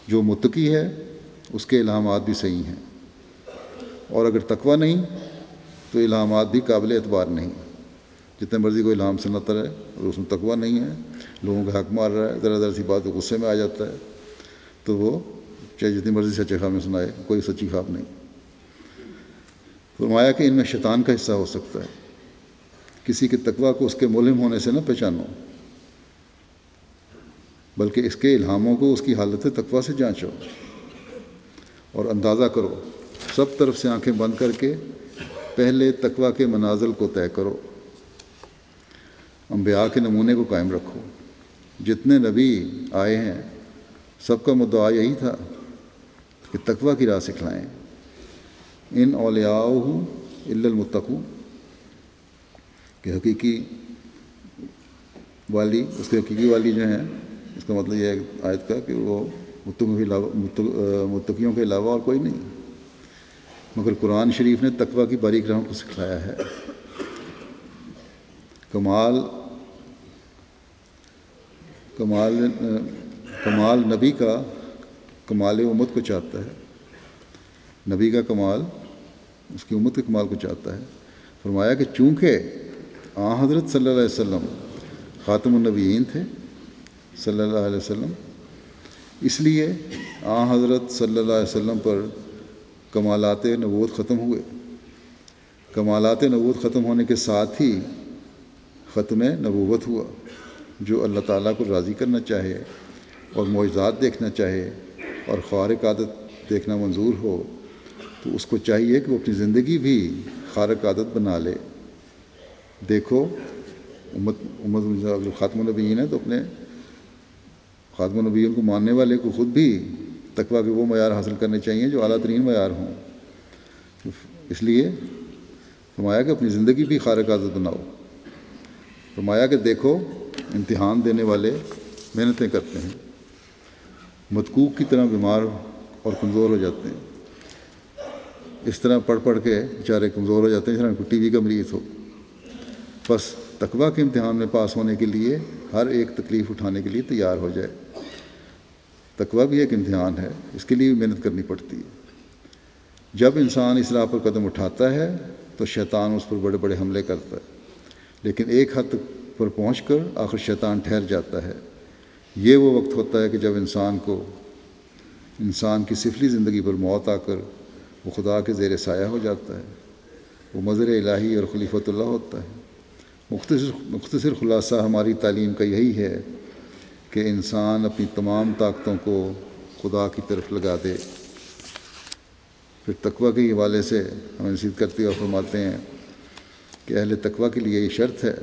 جو متقی ہے اس کے الہامات بھی صحیح ہیں، اور اگر تقویٰ نہیں تو الہامات بھی قابل اعتبار نہیں۔ جتنے مرضی کوئی الہام سناتا رہے اور اس میں تقویٰ نہیں ہے، لوگوں کا حق مار رہا ہے، ذرا ذرا سی بات غصے میں آ جاتا ہے، تو وہ چاہے جتنی مرضی سچے خواب میں سنائے، کوئی سچی خواب نہیں۔ فرمایا کہ ان میں شیطان کا حصہ ہو سکتا ہے۔ کسی کے تقویٰ کو اس کے ملہم ہونے سے نہ پہچانو، بلکہ اس کے الہاموں کو اس کی حالت تقویٰ سے جانچو اور اندازہ کرو۔ سب طرف سے آنکھیں بند کر کے پہلے تقویٰ کے منازل کو طے کرو، انبیاء کے نمونے کو قائم رکھو۔ جتنے نبی آئے ہیں سب کا مدعا یہی تھا کہ تقویٰ کی راہ سکھلائیں۔ ان اولیاءہ الا المتقون، کہ حقیقی والی، اس کے حقیقی والی جو ہیں، اس کا مطلب یہ ہے آیت کا کہ وہ متقیوں کے علاوہ اور کوئی نہیں۔ مگر قرآن شریف نے تقویٰ کی باریک راہوں کو سکھلایا ہے۔ کمال نبی کا کمال امت کو چاہتا ہے، نبی کا کمال اس کی امت کے کمال کو چاہتا ہے۔ فرمایا کہ چونکہ حضرت صلی اللہ علیہ وسلم خاتم النبیین تھے صلی اللہ علیہ وسلم، اس لیے حضرت صلی اللہ علیہ وسلم پر کمالات نبوت ختم ہوئے۔ کمالات نبوت ختم ہونے کے ساتھ ہی ختم نبوت ہوا۔ جو اللہ تعالیٰ کو راضی کرنا چاہے اور معجزات دیکھنا چاہے اور خوارق عادت دیکھنا منظور ہو تو اس کو چاہیے کہ وہ اپنی زندگی بھی خارق عادت بنا لے۔ دیکھو امت اگر خاتم النبیین ہے تو اپنے خاتم النبیین کو ماننے والے کو خود بھی تقویٰ کے وہ معیار حاصل کرنے چاہیے جو اعلیٰ ترین معیار ہوں۔ اس لیے فرمایا کہ اپنی زندگی بھی خارق عادت بناؤ۔ فرمایا کہ دیکھو امتحان دینے والے محنتیں کرتے ہیں، متکوک کی طرح بیمار اور کمزور ہو جاتے ہیں، اس طرح پڑھ کے بیچارے کمزور ہو جاتے ہیں جس طرح ٹی وی کا مریض ہو۔ بس تقویٰ کے امتحان میں پاس ہونے کے لیے ہر ایک تکلیف اٹھانے کے لیے تیار ہو جائے۔ تقویٰ بھی ایک امتحان ہے، اس کے لیے بھی محنت کرنی پڑتی ہے۔ جب انسان اس راہ پر قدم اٹھاتا ہے تو شیطان اس پر بڑے بڑے حملے کرتا ہے، لیکن ایک حد پر پہنچ کر آخر شیطان ٹھہر جاتا ہے۔ یہ وہ وقت ہوتا ہے کہ جب انسان کی سفلی زندگی پر موت آ کر وہ خدا کے زیر سایہ ہو جاتا ہے، وہ مظہر الہی اور خلیفۃ اللہ ہوتا ہے۔ مختصر خلاصہ ہماری تعلیم کا یہی ہے کہ انسان اپنی تمام طاقتوں کو خدا کی طرف لگا دے۔ پھر تقویٰ کے حوالے سے ہمیں نصیحت کرتے اور فرماتے ہیں کہ اہل تقویٰ کے لیے یہ شرط ہے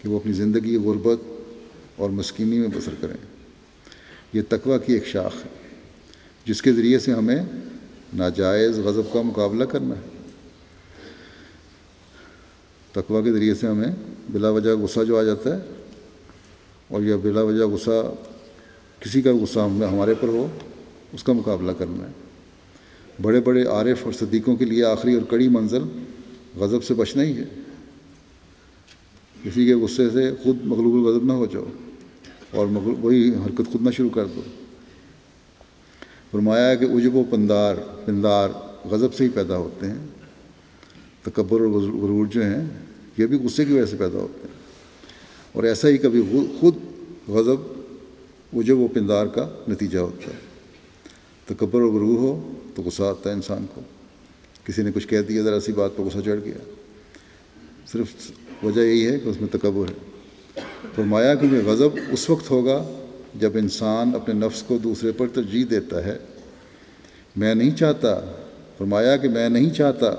کہ وہ اپنی زندگی غربت اور مسکینی میں بسر کریں۔ یہ تقویٰ کی ایک شاخ ہے جس کے ذریعے سے ہمیں ناجائز غضب کا مقابلہ کرنا ہے۔ تقویٰ کے ذریعے سے ہمیں بلا وجہ غصہ جو آ جاتا ہے، اور یا بلا وجہ غصہ کسی کا غصہ ہمارے پر ہو، اس کا مقابلہ کرنا ہے۔ بڑے بڑے عارف اور صدیقوں کے لیے آخری اور کڑی منزل غضب سے بچنا ہی ہے۔ کسی کے غصے سے خود مغلوب الغضب نہ ہو جاؤ اور وہی حرکت خود نہ شروع کر دو۔ فرمایا ہے کہ عجب و پندار غضب سے ہی پیدا ہوتے ہیں۔ تکبر اور غرور جو ہیں یہ بھی غصے کی وجہ سے پیدا ہوتے ہیں، اور ایسا ہی کبھی خود غضب عجب و پندار کا نتیجہ ہوتا ہے۔ تکبر اور غرور ہو تو غصہ آتا ہے انسان کو، کسی نے کچھ کہہ دیا، ذرا سی بات پہ غصہ چڑھ گیا، صرف وجہ یہی ہے کہ اس میں تکبر ہے۔ فرمایا کہ یہ غضب اس وقت ہوگا جب انسان اپنے نفس کو دوسرے پر ترجیح دیتا ہے۔ میں نہیں چاہتا، فرمایا کہ میں نہیں چاہتا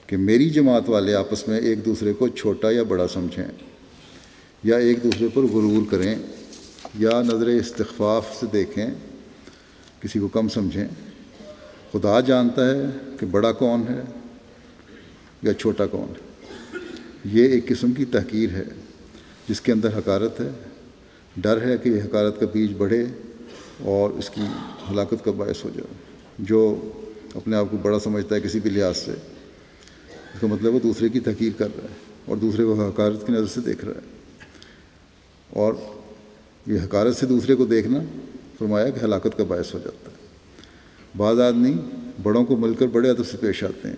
کہ میری جماعت والے آپس میں ایک دوسرے کو چھوٹا یا بڑا سمجھیں، یا ایک دوسرے پر غرور کریں، یا نظر استخفاف سے دیکھیں، کسی کو کم سمجھیں۔ خدا جانتا ہے کہ بڑا کون ہے یا چھوٹا کون ہے۔ یہ ایک قسم کی تحقیر ہے جس کے اندر حقارت ہے۔ ڈر ہے کہ یہ حقارت کا بیج بڑھے اور اس کی ہلاکت کا باعث ہو جائے۔ جو اپنے آپ کو بڑا سمجھتا ہے کسی بھی لحاظ سے، اس کا مطلب وہ دوسرے کی تحقیر کر رہا ہے اور دوسرے کو حقارت کی نظر سے دیکھ رہا ہے، اور یہ حقارت سے دوسرے کو دیکھنا فرمایا کہ ہلاکت کا باعث ہو جاتا ہے۔ بعض آدمی بڑوں کو مل کر بڑے ادب سے پیش آتے ہیں،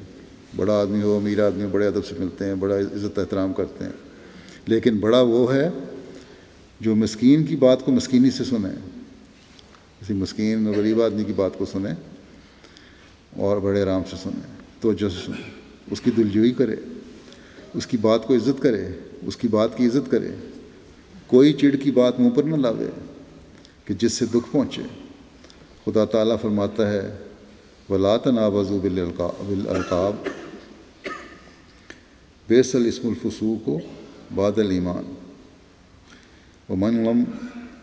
بڑا آدمی ہو، امیر آدمی ہو، بڑے ادب سے ملتے ہیں، بڑا عزت احترام کرتے ہیں، لیکن بڑا وہ ہے جو مسکین کی بات کو مسکینی سے سنے، کسی مسکین اور غریب آدمی کی بات کو سنے اور بڑے آرام سے سنے، توجہ سے سنے، اس کی دلجوئی کرے، اس کی بات کو عزت کرے، اس کی بات کی عزت کرے، کوئی چڑ کی بات منہ پر نہ لاوے کہ جس سے دکھ پہنچے۔ خدا تعالیٰ فرماتا ہے وَلَا تَنَابَزُوا بِالْأَلْقَابِ بِئْسَ الِاسْمُ الْفُسُوقُ بَعْدَ الْإِيمَانِ وَمَنْ لَمْ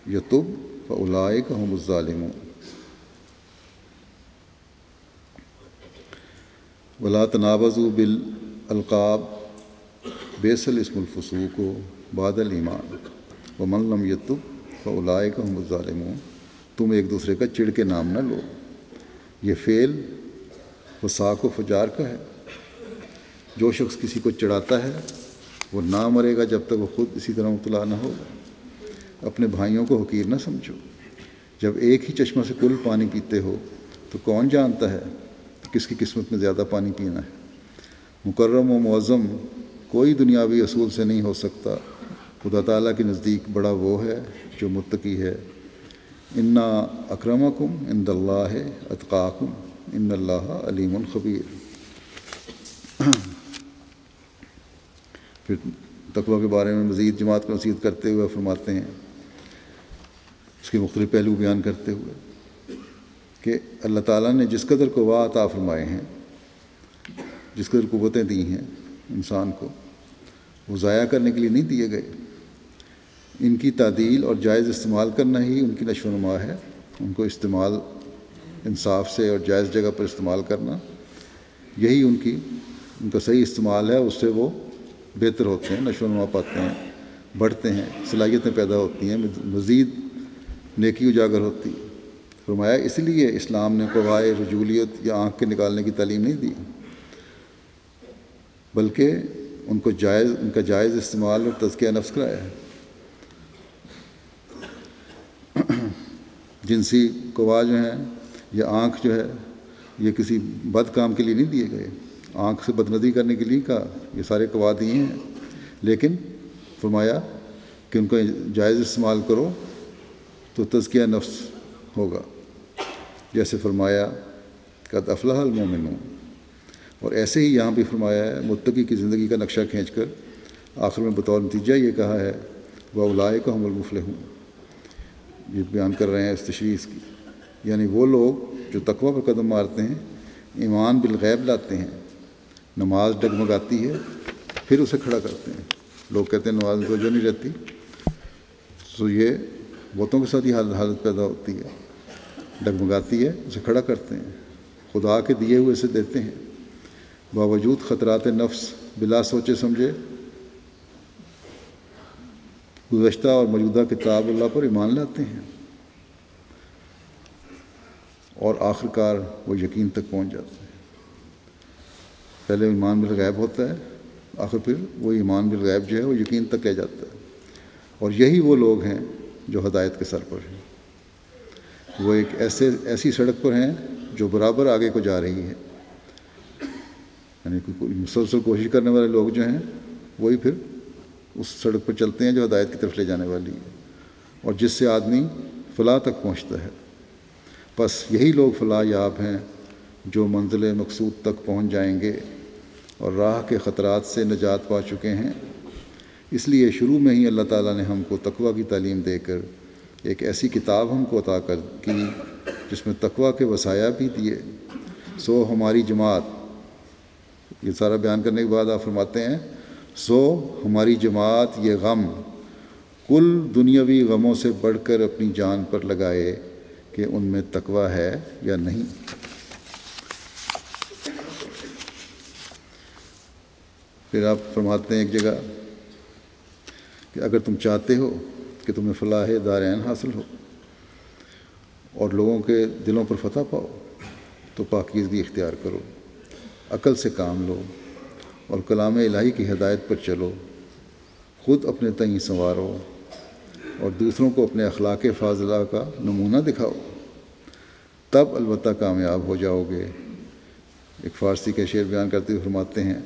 يَتُبْ فَأُولَٰئِكَ هُمُ الظَّالِمُونَ۔ وَلَا تَنَابَزُوا بِالْأَلْقَابِ بِئْسَ الِاسْمُ الْفُسُوقُ بَعْدَ الْإِيمَانِ وَمَنْ لَمْ يَتُبْ فَأُولَٰئِكَ هُمُ الظَّالِمُونَ۔ تم ایک دوسرے کا چڑ کے نام نہ لو، یہ فعل فساق و فجار کا ہے۔ جو شخص کسی کو چڑھاتا ہے وہ نہ مرے گا جب تک وہ خود اسی طرح مبتلا نہ ہوگا۔ اپنے بھائیوں کو حقیر نہ سمجھو، جب ایک ہی چشمہ سے کل پانی پیتے ہو تو کون جانتا ہے کہ کس کی قسمت میں زیادہ پانی پینا ہے۔ مکرم و معظم کوئی دنیاوی اصول سے نہیں ہو سکتا، خدا تعالیٰ کے نزدیک بڑا وہ ہے جو متقی ہے۔ انا اکرمکم عند اللہ اتقاکم ان اللہ علیم خبیر۔ پھر تقویٰ کے بارے میں مزید جماعت کو نصیحت کرتے ہوئے فرماتے ہیں، اس کے مختلف پہلو بیان کرتے ہوئے کہ اللہ تعالیٰ نے جس قدر قوا عطا فرمائے ہیں، جس قدر قوتیں دی ہیں انسان کو، وہ ضائع کرنے کے لیے نہیں دیے گئے۔ ان کی تعدیل اور جائز استعمال کرنا ہی ان کی نشو و نما ہے۔ ان کو استعمال انصاف سے اور جائز جگہ پر استعمال کرنا، یہی ان کا صحیح استعمال ہے، اس سے وہ بہتر ہوتے ہیں، نشو و نما پاتے ہیں، بڑھتے ہیں، صلاحیتیں پیدا ہوتی ہیں، مزید نیکی اجاگر ہوتی ہے۔ فرمایا اس لیے اسلام نے قوائے رجولیت یا آنکھ کے نکالنے کی تعلیم نہیں دی، بلکہ ان کا جائز استعمال اور تزکیہ نفس کرایا ہے۔ جنسی قوا جو ہیں یا آنکھ جو ہے یہ کسی بد کام کے لیے نہیں دیے گئے، آنکھ سے بدنظری کرنے کے لیے کہا، یہ سارے قوا دیے ہیں، لیکن فرمایا کہ ان کا جائز استعمال کرو تو تزکیہ نفس ہوگا، جیسے فرمایا قد افلح المومنون۔ اور ایسے ہی یہاں بھی فرمایا ہے، متقی کی زندگی کا نقشہ کھینچ کر آخر میں بطور نتیجہ یہ کہا ہے وَأُولَٰئِکَ هُمُ الْمُفْلِحُونَ۔ یہ بیان کر رہے ہیں اس تشریح کی، یعنی وہ لوگ جو تقویٰ پر قدم مارتے ہیں، ایمان بالغیب لاتے ہیں، نماز ڈگمگاتی ہے پھر اسے کھڑا کرتے ہیں۔ لوگ کہتے ہیں نماز میں توجہ نہیں رہتی، تو یہ بتوں کے ساتھ ہی حالت پیدا ہوتی ہے، ڈگمگاتی ہے اسے کھڑا کرتے ہیں، خدا کے دیے ہوئے سے دیتے ہیں، باوجود خطرات نفس بلا سوچے سمجھے گزشتہ اور موجودہ کتاب اللہ پر ایمان لاتے ہیں، اور آخر کار وہ یقین تک پہنچ جاتے ہیں۔ پہلے ایمان بالغیب ہوتا ہے، آخر پھر وہ ایمان بالغیب جو ہے وہ یقین تک لے جاتا ہے، اور یہی وہ لوگ ہیں جو ہدایت کے سر پر ہیں۔ وہ ایک ایسی سڑک پر ہیں جو برابر آگے کو جا رہی ہے، یعنی مسلسل کوشش کرنے والے لوگ جو ہیں وہی پھر اس سڑک پر چلتے ہیں جو ہدایت کی طرف لے جانے والی ہے، اور جس سے آدمی فلاح تک پہنچتا ہے۔ بس یہی لوگ فلاح یاب ہیں جو منزل مقصود تک پہنچ جائیں گے اور راہ کے خطرات سے نجات پا چکے ہیں۔ اس لیے شروع میں ہی اللہ تعالیٰ نے ہم کو تقویٰ کی تعلیم دے کر ایک ایسی کتاب ہم کو عطا کر کی جس میں تقویٰ کے وصایا بھی دیے۔ سو ہماری جماعت، یہ سارا بیان کرنے کے بعد آپ فرماتے ہیں، سو ہماری جماعت یہ غم کل دنیاوی غموں سے بڑھ کر اپنی جان پر لگائے کہ ان میں تقویٰ ہے یا نہیں۔ پھر آپ فرماتے ہیں ایک جگہ کہ اگر تم چاہتے ہو کہ تمہیں فلاح دارین حاصل ہو اور لوگوں کے دلوں پر فتح پاؤ تو پاکیزگی اختیار کرو، عقل سے کام لو اور کلام الہی کی ہدایت پر چلو، خود اپنے تئیں سنوارو اور دوسروں کو اپنے اخلاق فاضلہ کا نمونہ دکھاؤ، تب البتہ کامیاب ہو جاؤ گے۔ ایک فارسی کے شعر بیان کرتے ہوئے فرماتے ہیں،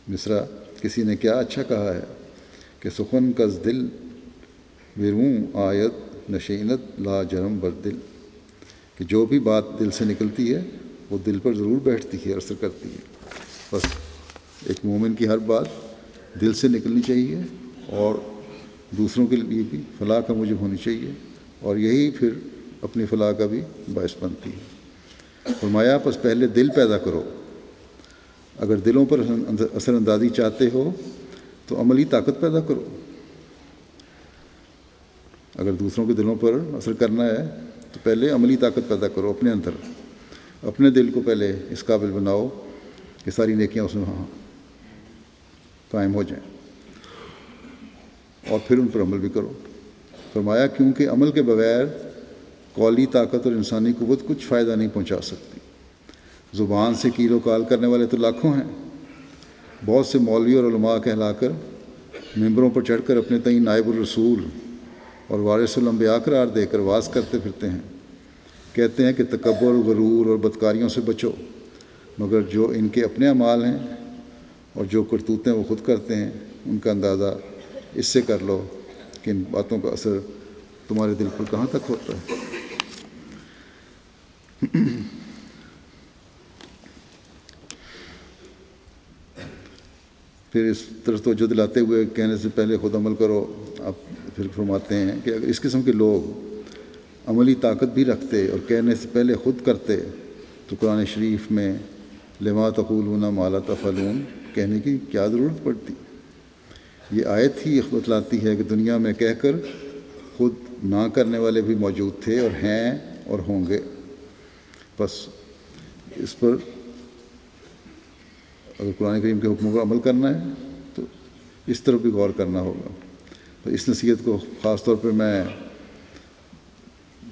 مصرع، کسی نے کیا اچھا کہا ہے کہ سخن کز دل بیروں آیت نشینت لا جرم بر دل، کہ جو بھی بات دل سے نکلتی ہے وہ دل پر ضرور بیٹھتی ہے، اثر کرتی ہے۔ بس ایک مومن کی ہر بات دل سے نکلنی چاہیے اور دوسروں کے لیے بھی فلاح کا موجب ہونی چاہیے، اور یہی پھر اپنی فلاح کا بھی باعث بنتی ہے۔ فرمایا پس پہلے دل پیدا کرو، اگر دلوں پر اثر اندازی چاہتے ہو تو عملی طاقت پیدا کرو۔ اگر دوسروں کے دلوں پر اثر کرنا ہے تو پہلے عملی طاقت پیدا کرو اپنے اندر، اپنے دل کو پہلے اس قابل بناؤ کہ ساری نیکیاں اس میں قائم ہو جائیں، اور پھر ان پر عمل بھی کرو۔ فرمایا کیونکہ عمل کے بغیر قولی طاقت اور انسانی قوت کچھ فائدہ نہیں پہنچا سکتی۔ زبان سے کیل و کال کرنے والے تو لاکھوں ہیں، بہت سے مولوی اور علماء کہلا کر ممبروں پر چڑھ کر اپنے تئیں نائب الرسول اور وارث الانبیاء قرار دے کر واز کرتے پھرتے ہیں، کہتے ہیں کہ تکبر، غرور اور بدکاریوں سے بچو، مگر جو ان کے اپنے اعمال ہیں اور جو کرتوتیں وہ خود کرتے ہیں ان کا اندازہ اس سے کر لو کہ ان باتوں کا اثر تمہارے دل پر کہاں تک ہوتا ہے۔ پھر اس طرف توجہ دلاتے ہوئے کہنے سے پہلے خود عمل کرو، آپ پھر فرماتے ہیں کہ اگر اس قسم کے لوگ عملی طاقت بھی رکھتے اور کہنے سے پہلے خود کرتے تو قرآن شریف میں لما تقولون ما لا تفعلون کہنے کی کیا ضرورت پڑتی۔ یہ آیت ہی بتلاتی ہے کہ دنیا میں کہہ کر خود نہ کرنے والے بھی موجود تھے اور ہیں اور ہوں گے۔ بس اس پر اگر قرآن کریم کے حکموں پر عمل کرنا ہے تو اس طرف بھی غور کرنا ہوگا۔ تو اس نصیحت کو خاص طور پر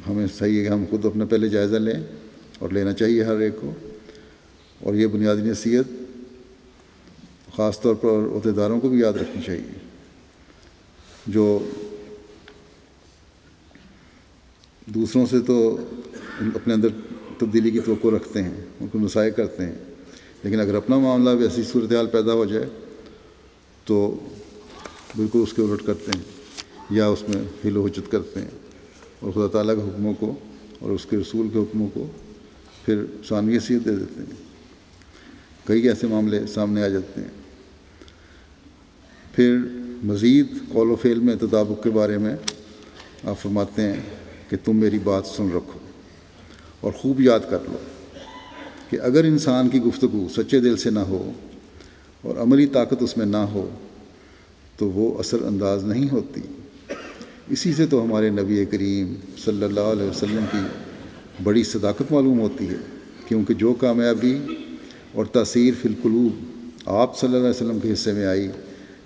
ہمیں صحیح ہے کہ ہم خود اپنا پہلے جائزہ لیں، اور لینا چاہیے ہر ایک کو، اور یہ بنیادی نصیحت خاص طور پر عہدیداروں کو بھی یاد رکھنی چاہیے، جو دوسروں سے تو اپنے اندر تبدیلی کی توقع رکھتے ہیں، ان کو نصائح کرتے ہیں، لیکن اگر اپنا معاملہ بھی ایسی صورتحال پیدا ہو جائے تو بالکل اس کے الٹ کرتے ہیں یا اس میں حل و حجت کرتے ہیں، اور خدا تعالیٰ کے حکموں کو اور اس کے رسول کے حکموں کو پھر ثانوی حیثیت دے دیتے ہیں۔ کئی ایسے معاملے سامنے آ جاتے ہیں۔ پھر مزید قول و فعل میں تطابق کے بارے میں آپ فرماتے ہیں کہ تم میری بات سن رکھو اور خوب یاد کر لو کہ اگر انسان کی گفتگو سچے دل سے نہ ہو اور عملی طاقت اس میں نہ ہو تو وہ اثر انداز نہیں ہوتی۔ اسی سے تو ہمارے نبی کریم صلی اللہ علیہ وسلم کی بڑی صداقت معلوم ہوتی ہے کیونکہ جو کامیابی اور تاثیر فی القلوب آپ صلی اللہ علیہ وسلم کے حصے میں آئی،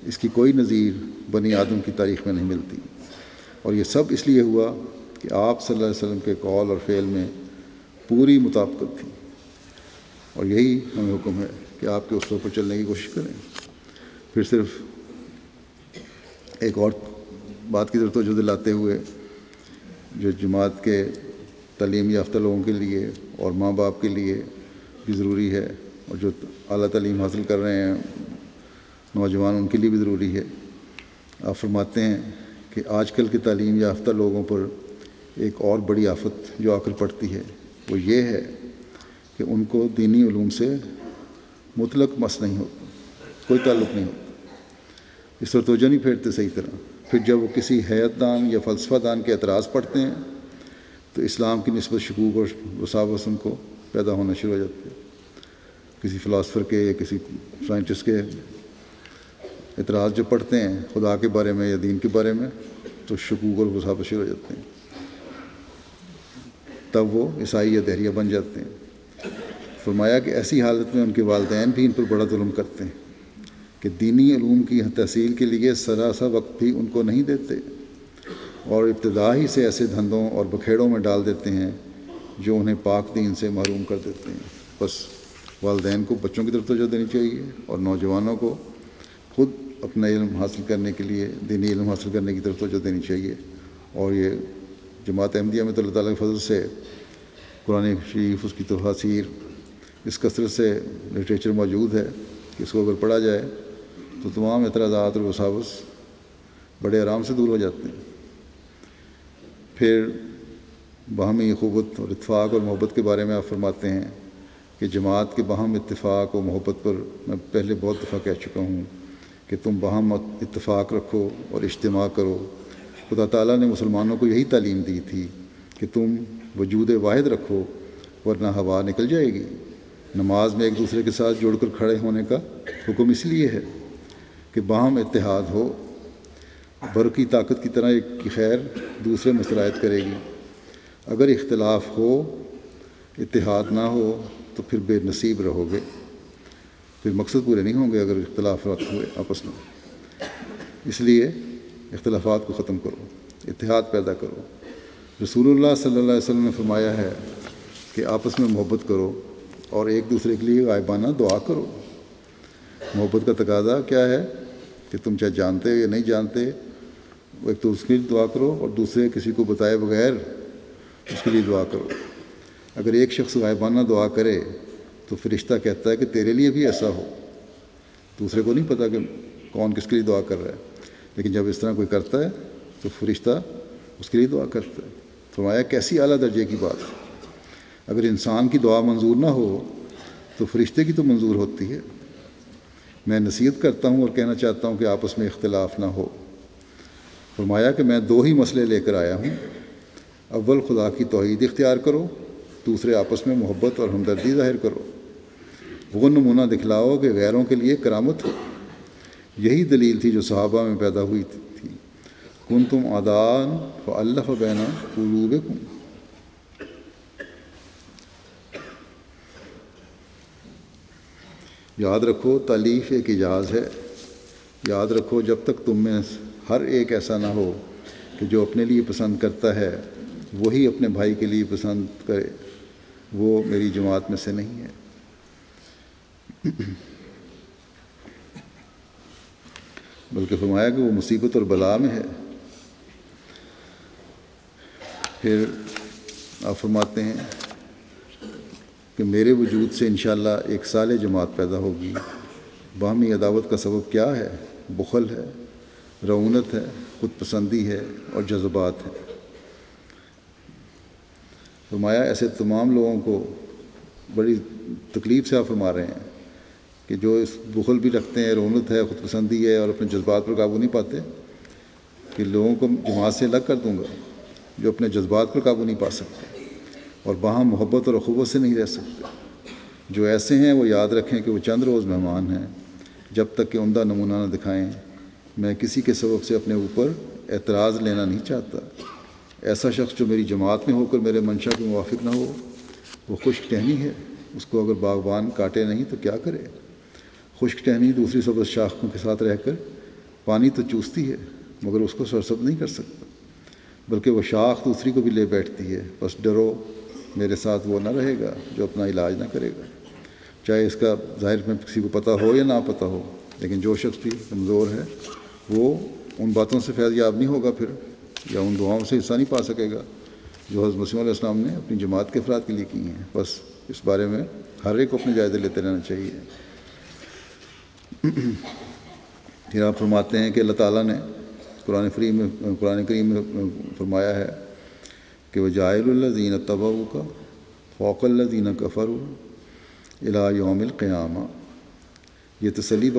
اس کی کوئی نظیر بنی آدم کی تاریخ میں نہیں ملتی، اور یہ سب اس لیے ہوا کہ آپ صلی اللہ علیہ وسلم کے قول اور فعل میں پوری مطابقت تھی، اور یہی ہمیں حکم ہے کہ آپ کے اصول پر چلنے کی کوشش کریں۔ پھر صرف ایک اور بات کی ضرورت توجہ دلاتے ہوئے، جو جماعت کے تعلیم یافتہ لوگوں کے لیے اور ماں باپ کے لیے بھی ضروری ہے، اور جو اعلیٰ تعلیم حاصل کر رہے ہیں نوجوان، ان کے لیے بھی ضروری ہے۔ آپ فرماتے ہیں کہ آج کل کے تعلیم یافتہ لوگوں پر ایک اور بڑی آفت جو آ کر پڑتی ہے وہ یہ ہے کہ ان کو دینی علوم سے مطلق مس نہیں ہوتا، کوئی تعلق نہیں ہوتا، اس پر توجہ نہیں پھیرتے صحیح طرح۔ پھر جب وہ کسی حیات دان یا فلسفہ دان کے اعتراض پڑھتے ہیں تو اسلام کی نسبت شکوک اور وساوس ان کو پیدا ہونا شروع ہو جاتے ہیں۔ کسی فلاسفر کے یا کسی سائنٹسٹ کے اعتراض جو پڑھتے ہیں خدا کے بارے میں یا دین کے بارے میں، تو شکوک اور وساوس شروع ہو جاتے ہیں، تب وہ عیسائی یا دہریہ بن جاتے ہیں۔ فرمایا کہ ایسی حالت میں ان کے والدین بھی ان پر بڑا ظلم کرتے ہیں کہ دینی علوم کی تحصیل کے لیے ذرا سا وقت بھی ان کو نہیں دیتے، اور ابتدا ہی سے ایسے دھندوں اور بکھیڑوں میں ڈال دیتے ہیں جو انہیں پاک دین سے محروم کر دیتے ہیں۔ بس والدین کو بچوں کی طرف توجہ دینی چاہیے، اور نوجوانوں کو خود اپنا علم حاصل کرنے کے لیے، دینی علم حاصل کرنے کی طرف توجہ دینی چاہیے۔ اور یہ جماعت احمدیہ میں تو اللہ تعالیٰ کے فضل سے قرآن شریف، اس کی تفاسیر، اس کثرت سے لٹریچر موجود ہے کہ اس کو اگر پڑھا جائے تو تمام اعتراضات اور وساوس بڑے آرام سے دور ہو جاتے ہیں۔ پھر باہمی اخوت اور اتفاق اور محبت کے بارے میں آپ فرماتے ہیں کہ جماعت کے باہم اتفاق و محبت پر میں پہلے بہت دفعہ کہہ چکا ہوں کہ تم باہم اتفاق رکھو اور اجتماع کرو۔ خدا تعالیٰ نے مسلمانوں کو یہی تعلیم دی تھی کہ تم وجود واحد رکھو ورنہ ہوا نکل جائے گی۔ نماز میں ایک دوسرے کے ساتھ جڑ کر کھڑے ہونے کا حکم اس لیے ہے کہ باہم اتحاد ہو، برقی طاقت کی طرح ایک کی خیر دوسرے میں سرایت کرے گی۔ اگر اختلاف ہو، اتحاد نہ ہو تو پھر بے نصیب رہو گے، پھر مقصد پورے نہیں ہوں گے اگر اختلافات ہوئے آپس میں۔ اس لیے اختلافات کو ختم کرو، اتحاد پیدا کرو۔ رسول اللہ صلی اللہ علیہ وسلم نے فرمایا ہے کہ آپس میں محبت کرو اور ایک دوسرے کے لیے غائبانہ دعا کرو۔ محبت کا تقاضا کیا ہے کہ تم چاہے جانتے ہو یا نہیں جانتے، ایک تو اس کے لیے دعا کرو اور دوسرے کسی کو بتائے بغیر اس کے لیے دعا کرو۔ اگر ایک شخص غائبانہ دعا کرے تو فرشتہ کہتا ہے کہ تیرے لیے بھی ایسا ہو، دوسرے کو نہیں پتہ کہ کون کس کے لیے دعا کر رہا ہے، لیکن جب اس طرح کوئی کرتا ہے تو فرشتہ اس کے لیے دعا کرتا ہے۔ فرمایا کیسی اعلیٰ درجے کی بات ہے۔ اگر انسان کی دعا منظور نہ ہو تو فرشتے کی تو منظور ہوتی ہے۔ میں نصیحت کرتا ہوں اور کہنا چاہتا ہوں کہ آپس میں اختلاف نہ ہو۔ فرمایا کہ میں دو ہی مسئلے لے کر آیا ہوں، اول خدا کی توحید اختیار کرو، دوسرے آپس میں محبت اور ہمدردی ظاہر کرو۔ وہ نمونہ دکھلاؤ کہ غیروں کے لیے کرامت ہو۔ یہی دلیل تھی جو صحابہ میں پیدا ہوئی تھی، کنتم اعداء فالف بین قلوبکم۔ یاد رکھو تالیف ایک اعجاز ہے۔ یاد رکھو جب تک تم میں ہر ایک ایسا نہ ہو کہ جو اپنے لیے پسند کرتا ہے وہی اپنے بھائی کے لیے پسند کرے، وہ میری جماعت میں سے نہیں ہے۔ بلکہ فرمایا کہ وہ مصیبت اور بلا میں ہے۔ پھر آپ فرماتے ہیں کہ میرے وجود سے انشاءاللہ ایک صالح جماعت پیدا ہوگی۔ باہمی عداوت کا سبب کیا ہے؟ بخل ہے، رعونت ہے، خود پسندی ہے اور جذبات ہیں۔ فرمایا ایسے تمام لوگوں کو بڑی تکلیف سے آپ فرما رہے ہیں کہ جو اس بخل بھی رکھتے ہیں، رعونت ہے، خود پسندی ہے اور اپنے جذبات پر قابو نہیں پاتے، کہ لوگوں کو جماعت سے الگ کر دوں گا جو اپنے جذبات پر قابو نہیں پا سکتے اور باہم محبت اور اخوت سے نہیں رہ سکتے۔ جو ایسے ہیں وہ یاد رکھیں کہ وہ چند روز مہمان ہیں، جب تک کہ عمدہ نمونہ نہ دکھائیں۔ میں کسی کے سبب سے اپنے اوپر اعتراض لینا نہیں چاہتا۔ ایسا شخص جو میری جماعت میں ہو کر میرے منشا کے موافق نہ ہو وہ خشک ٹہنی ہے، اس کو اگر باغبان کاٹے نہیں تو کیا کرے؟ خشک ٹہنی دوسری سبز شاخوں کے ساتھ رہ کر پانی تو چوستی ہے مگر اس کو سرسبز نہیں کر سکتا، بلکہ وہ شاخ دوسری کو بھی لے بیٹھتی ہے۔ بس ڈرو، میرے ساتھ وہ نہ رہے گا جو اپنا علاج نہ کرے گا، چاہے اس کا ظاہر میں کسی کو پتہ ہو یا نہ پتہ ہو۔ لیکن جو شخص بھی کمزور ہے وہ ان باتوں سے فیض یاب نہیں ہوگا پھر، یا ان دعاؤں سے حصہ نہیں پا سکے گا جو حضرت مسیح علیہ السلام نے اپنی جماعت کے افراد کے لیے کی ہیں۔ بس اس بارے میں ہر ایک کو اپنے جائزے لیتے رہنا چاہیے۔ پھر آپ فرماتے ہیں کہ اللہ تعالیٰ نے قرآن کریم میں فرمایا ہے کہ وَجَاعِلُ الَّذِينَ اتَّبَعُوكَ فَوْقَ الَّذِينَ كَفَرُوا إِلَىٰ يَوْمِ الْقِيَامَةِ۔ یہ تسلی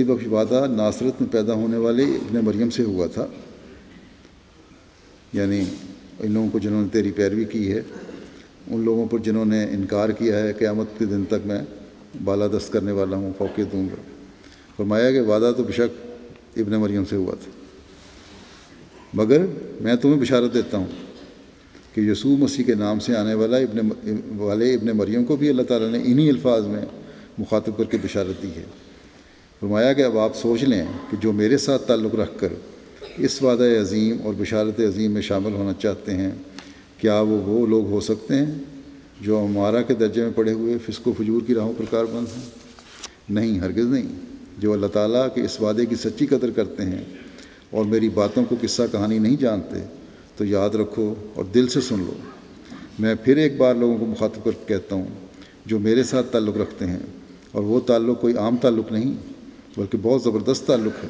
بخش وعدہ ناصرت میں پیدا ہونے والے ابن مریم سے ہوا تھا، یعنی ان لوگوں کو جنہوں نے تیری پیروی کی ہے، ان لوگوں پر جنہوں نے انکار کیا ہے، قیامت کے دن تک میں بالادست کرنے والا ہوں، فوقیت دوں گا۔ فرمایا کہ وعدہ تو بشک ابن مریم سے ہوا تھا، مگر میں تمہیں بشارت دیتا ہوں کہ یسوع مسیح کے نام سے آنے والے ابن مریم کو بھی اللہ تعالیٰ نے انہی الفاظ میں مخاطب کر کے بشارت دی ہے۔ فرمایا کہ اب آپ سوچ لیں کہ جو میرے ساتھ تعلق رکھ کر اس وعدہ عظیم اور بشارت عظیم میں شامل ہونا چاہتے ہیں، کیا وہ لوگ ہو سکتے ہیں جو ہمارا کے درجے میں پڑے ہوئے فسق و فجور کی راہوں پر کاربند ہیں؟ نہیں، ہرگز نہیں۔ جو اللہ تعالیٰ کے اس وعدے کی سچی قدر کرتے ہیں اور میری باتوں کو قصہ کہانی نہیں جانتے تو یاد رکھو اور دل سے سن لو۔ میں پھر ایک بار لوگوں کو مخاطب کر کے کہتا ہوں جو میرے ساتھ تعلق رکھتے ہیں، اور وہ تعلق کوئی عام تعلق نہیں بلکہ بہت زبردست تعلق ہے،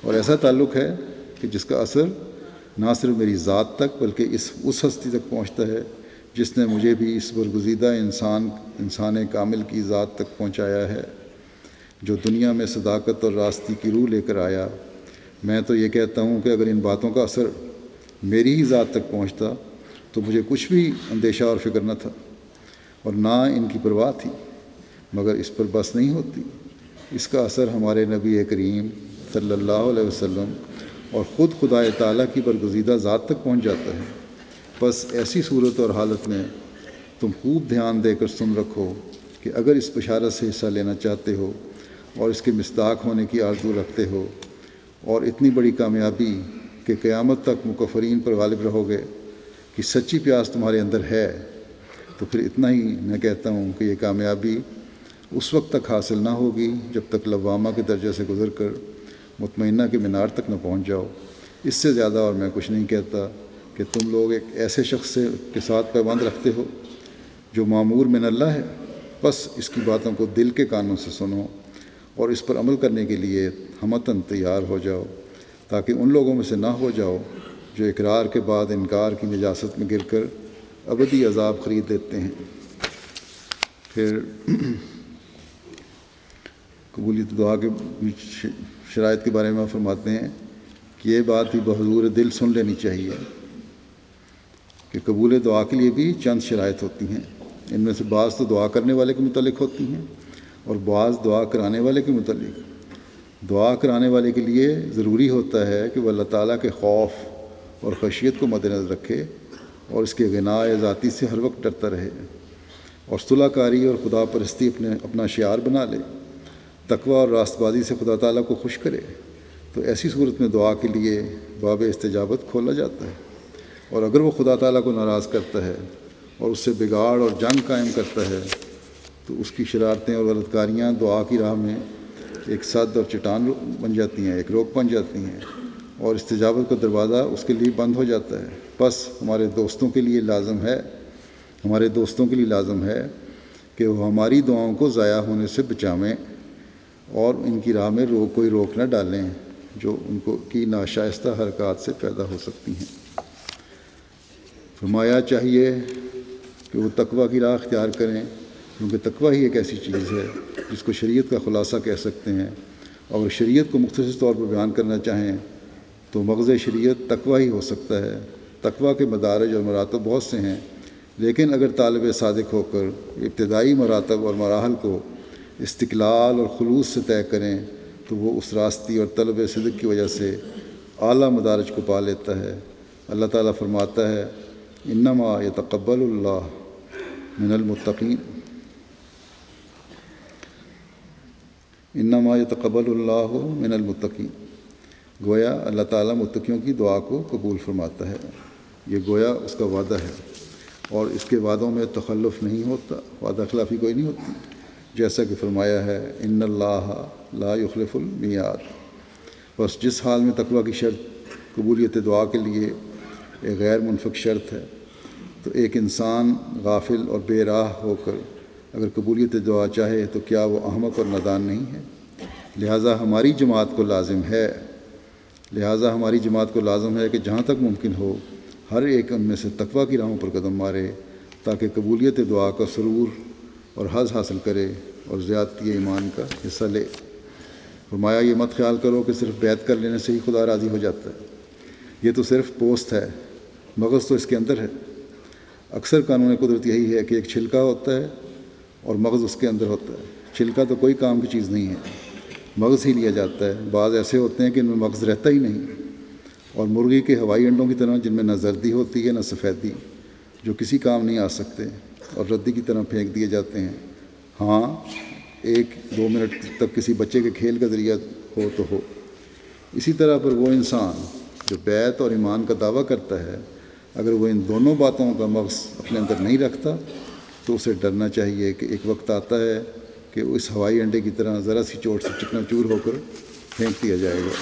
اور ایسا تعلق ہے کہ جس کا اثر نہ صرف میری ذات تک بلکہ اس ہستی تک پہنچتا ہے جس نے مجھے بھی اس برگزیدہ انسان کامل کی ذات تک پہنچایا ہے، جو دنیا میں صداقت اور راستی کی روح لے کر آیا۔ میں تو یہ کہتا ہوں کہ اگر ان باتوں کا اثر میری ہی ذات تک پہنچتا تو مجھے کچھ بھی اندیشہ اور فکر نہ تھا اور نہ ان کی پرواہ تھی، مگر اس پر بس نہیں ہوتی۔ اس کا اثر ہمارے نبی کریم صلی اللہ علیہ وسلم اور خود خدا تعالیٰ کی برگزیدہ ذات تک پہنچ جاتا ہے۔ بس ایسی صورت اور حالت میں تم خوب دھیان دے کر سن رکھو کہ اگر اس بشارت سے حصہ لینا چاہتے ہو اور اس کے مصداق ہونے کی آرزو رکھتے ہو اور اتنی بڑی کامیابی کہ قیامت تک مکفرین پر غالب رہو گے کہ سچی پیاس تمہارے اندر ہے، تو پھر اتنا ہی میں کہتا ہوں کہ یہ کامیابی اس وقت تک حاصل نہ ہوگی جب تک لوامہ کے درجے سے گزر کر مطمئنہ کے مینار تک نہ پہنچ جاؤ۔ اس سے زیادہ اور میں کچھ نہیں کہتا کہ تم لوگ ایک ایسے شخص کے ساتھ پیوند رکھتے ہو جو معمور من اللہ ہے، بس اس کی باتوں کو دل کے کانوں سے سنو اور اس پر عمل کرنے کے لیے ہمتاً تیار ہو جاؤ، تاکہ ان لوگوں میں سے نہ ہو جاؤ جو اقرار کے بعد انکار کی نجاست میں گر کر ابدی عذاب خرید لیتے ہیں۔ پھر قبولیت دعا کے شرائط کے بارے میں فرماتے ہیں کہ یہ بات بھی بحضور دل سن لینی چاہیے کہ قبول دعا کے لیے بھی چند شرائط ہوتی ہیں۔ ان میں سے بعض تو دعا کرنے والے کے متعلق ہوتی ہیں اور بعض دعا کرانے والے کے متعلق۔ دعا کرانے والے کے لیے ضروری ہوتا ہے کہ وہ اللہ تعالیٰ کے خوف اور خشیت کو مد نظر رکھے اور اس کے غنا ذاتی سے ہر وقت ڈرتا رہے اور صلح کاری اور خدا پرستی اپنا شعار بنا لے، تقوی اور راست بازی سے خدا تعالیٰ کو خوش کرے، تو ایسی صورت میں دعا کے لیے باب استجابت کھولا جاتا ہے۔ اور اگر وہ خدا تعالیٰ کو ناراض کرتا ہے اور اس سے بگاڑ اور جنگ قائم کرتا ہے تو اس کی شرارتیں اور غلط کاریاں دعا کی راہ میں ایک سد اور چٹان بن جاتی ہیں، ایک روک بن جاتی ہیں، اور استجابت کا دروازہ اس کے لیے بند ہو جاتا ہے۔ بس ہمارے دوستوں کے لیے لازم ہے کہ وہ ہماری دعاؤں کو ضائع ہونے سے بچائیں اور ان کی راہ میں کوئی روک نہ ڈالیں جو ان کی ناشائستہ حرکات سے پیدا ہو سکتی ہیں۔ فرمایا چاہیے کہ وہ تقوی کی راہ اختیار کریں، کیونکہ تقوی ہی ایک ایسی چیز ہے جس کو شریعت کا خلاصہ کہہ سکتے ہیں، اور شریعت کو مختصر طور پر بیان کرنا چاہیں تو مغز شریعت تقوی ہی ہو سکتا ہے۔ تقوی کے مدارج اور مراتب بہت سے ہیں، لیکن اگر طالب صادق ہو کر ابتدائی مراتب اور مراحل کو استقلال اور خلوص سے طے کریں تو وہ اس راستی اور طلب صدق کی وجہ سے اعلیٰ مدارج کو پا لیتا ہے اللہ تعالیٰ فرماتا ہے انما یتقبل اللہ من المتقین، انما یتقبل اللہ من المتقین، گویا اللہ تعالیٰ متقیوں کی دعا کو قبول فرماتا ہے۔ یہ گویا اس کا وعدہ ہے، اور اس کے وعدوں میں تخلف نہیں ہوتا، وعدہ خلافی کوئی نہیں ہوتی، جیسا کہ فرمایا ہے ان اللہ لا یخلف المیعاد۔ بس جس حال میں تقویٰ کی شرط قبولیت دعا کے لیے ایک غیر منفک شرط ہے، تو ایک انسان غافل اور بے راہ ہو کر اگر قبولیت دعا چاہے تو کیا وہ احمق اور نادان نہیں ہے؟ لہٰذا ہماری جماعت کو لازم ہے کہ جہاں تک ممکن ہو ہر ایک ان میں سے تقویٰ کی راہوں پر قدم مارے، تاکہ قبولیت دعا کا سرور اور حظ حاصل کرے اور زیادتی ایمان کا حصہ لے۔ فرمایا یہ مت خیال کرو کہ صرف بیعت کر لینے سے ہی خدا راضی ہو جاتا ہے، یہ تو صرف پوسٹ ہے، مغز تو اس کے اندر ہے۔ اکثر قانون قدرت یہی ہے کہ ایک چھلکا ہوتا ہے اور مغز اس کے اندر ہوتا ہے۔ چھلکا تو کوئی کام کی چیز نہیں ہے، مغز ہی لیا جاتا ہے۔ بعض ایسے ہوتے ہیں کہ ان میں مغز رہتا ہی نہیں، اور مرغی کے ہوائی انڈوں کی طرح جن میں نہ زردی ہوتی ہے نہ سفیدی، جو کسی کام نہیں آ سکتے اور ردی کی طرح پھینک دیے جاتے ہیں۔ ہاں 1-2 منٹ تک کسی بچے کے کھیل کا ذریعہ ہو تو ہو۔ اسی طرح پر وہ انسان جو بیعت اور ایمان کا دعویٰ کرتا ہے، اگر وہ ان دونوں باتوں کا مغز اپنے اندر نہیں رکھتا تو اسے ڈرنا چاہیے کہ ایک وقت آتا ہے کہ اس ہوائی انڈے کی طرح ذرا سی چوٹ سے چکنا چور ہو کر پھینک دیا جائے گا۔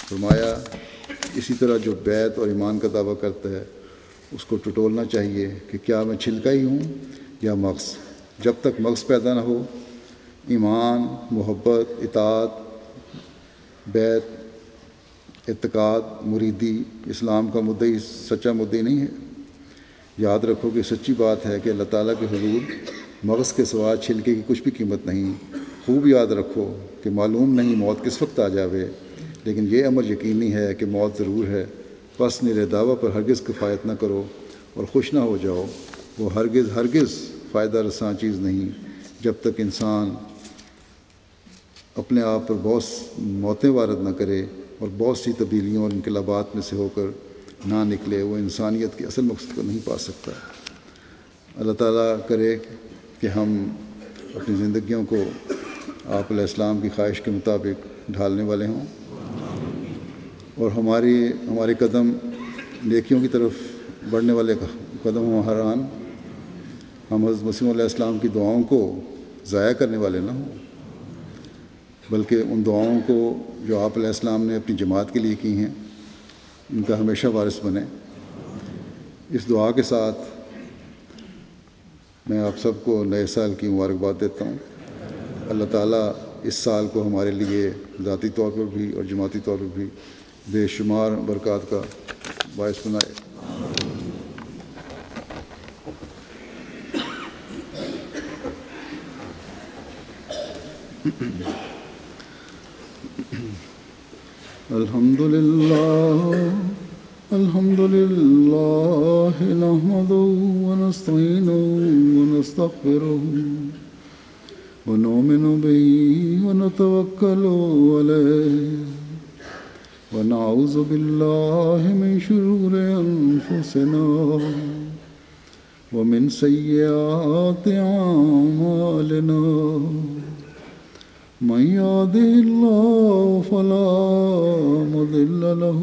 فرمایا اسی طرح جو بیعت اور ایمان کا دعویٰ کرتا ہے اس کو ٹٹولنا چاہیے کہ کیا میں چھلکا ہی ہوں یا مغز۔ جب تک مغز پیدا نہ ہو، ایمان، محبت، اطاعت، بیعت، اعتقاد، مریدی اسلام کا مدعی سچا مدعی نہیں ہے۔ یاد رکھو کہ سچی بات ہے کہ اللہ تعالیٰ کے حضور مغز کے سوا چھلکے کی کچھ بھی قیمت نہیں۔ خوب یاد رکھو کہ معلوم نہیں موت کس وقت آ جاوے، لیکن یہ امر یقینی ہے کہ موت ضرور ہے۔ پس میرے دعویٰ پر ہرگز کفایت نہ کرو اور خوش نہ ہو جاؤ، وہ ہرگز فائدہ رساں چیز نہیں جب تک انسان اپنے آپ پر بہت موتیں وارد نہ کرے اور بہت سی تبدیلیوں اور انقلابات میں سے ہو کر نہ نکلے، وہ انسانیت کے اصل مقصد کو نہیں پا سکتا۔ اللہ تعالیٰ کرے کہ ہم اپنی زندگیوں کو آپ علیہ السلام کی خواہش کے مطابق ڈھالنے والے ہوں، اور ہمارے قدم نیکیوں کی طرف بڑھنے والے قدم ہوں ہر آن۔ ہم حضرت مسیح علیہ السلام کی دعاؤں کو ضائع کرنے والے نہ ہوں، بلکہ ان دعاؤں کو جو آپ علیہ السلام نے اپنی جماعت کے لیے کی ہیں ان کا ہمیشہ وارث بنیں۔ اس دعا کے ساتھ میں آپ سب کو نئے سال کی مبارکباد دیتا ہوں۔ اللہ تعالیٰ اس سال کو ہمارے لیے ذاتی طور پر بھی اور جماعتی طور پر بھی بے شمار برکات کا باعث بنائے۔ الحمد للہ نحمده ونستعینه ونستغفره ونؤمن به ونتوکل علیہ ونعوذ باللہ من شرور انفسنا ومن سیئات اعمالنا، من يهده الله فلا مضل له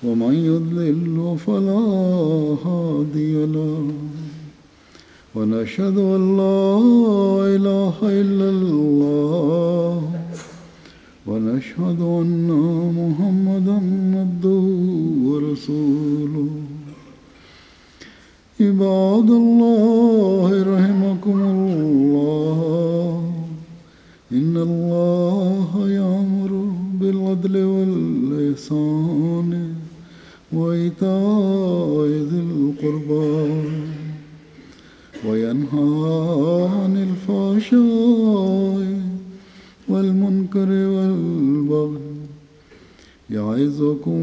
ومن يضلل فلا هادي له، ونشهد أن لا إله إلا الله ونشهد أن محمدا عبده ورسوله۔ عباد الله رحمكم الله، إن الله يأمر بالعدل والإحسان وإيتاء ذي القربى وينهى عن الفحشاء والمنكر والبغي يعظكم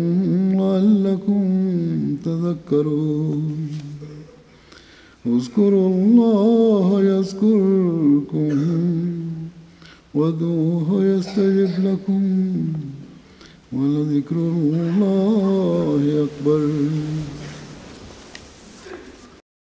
لعلكم تذكرون۔ اذكروا الله يذكركم وادعوه يستجب لكم ولذكر الله أكبر.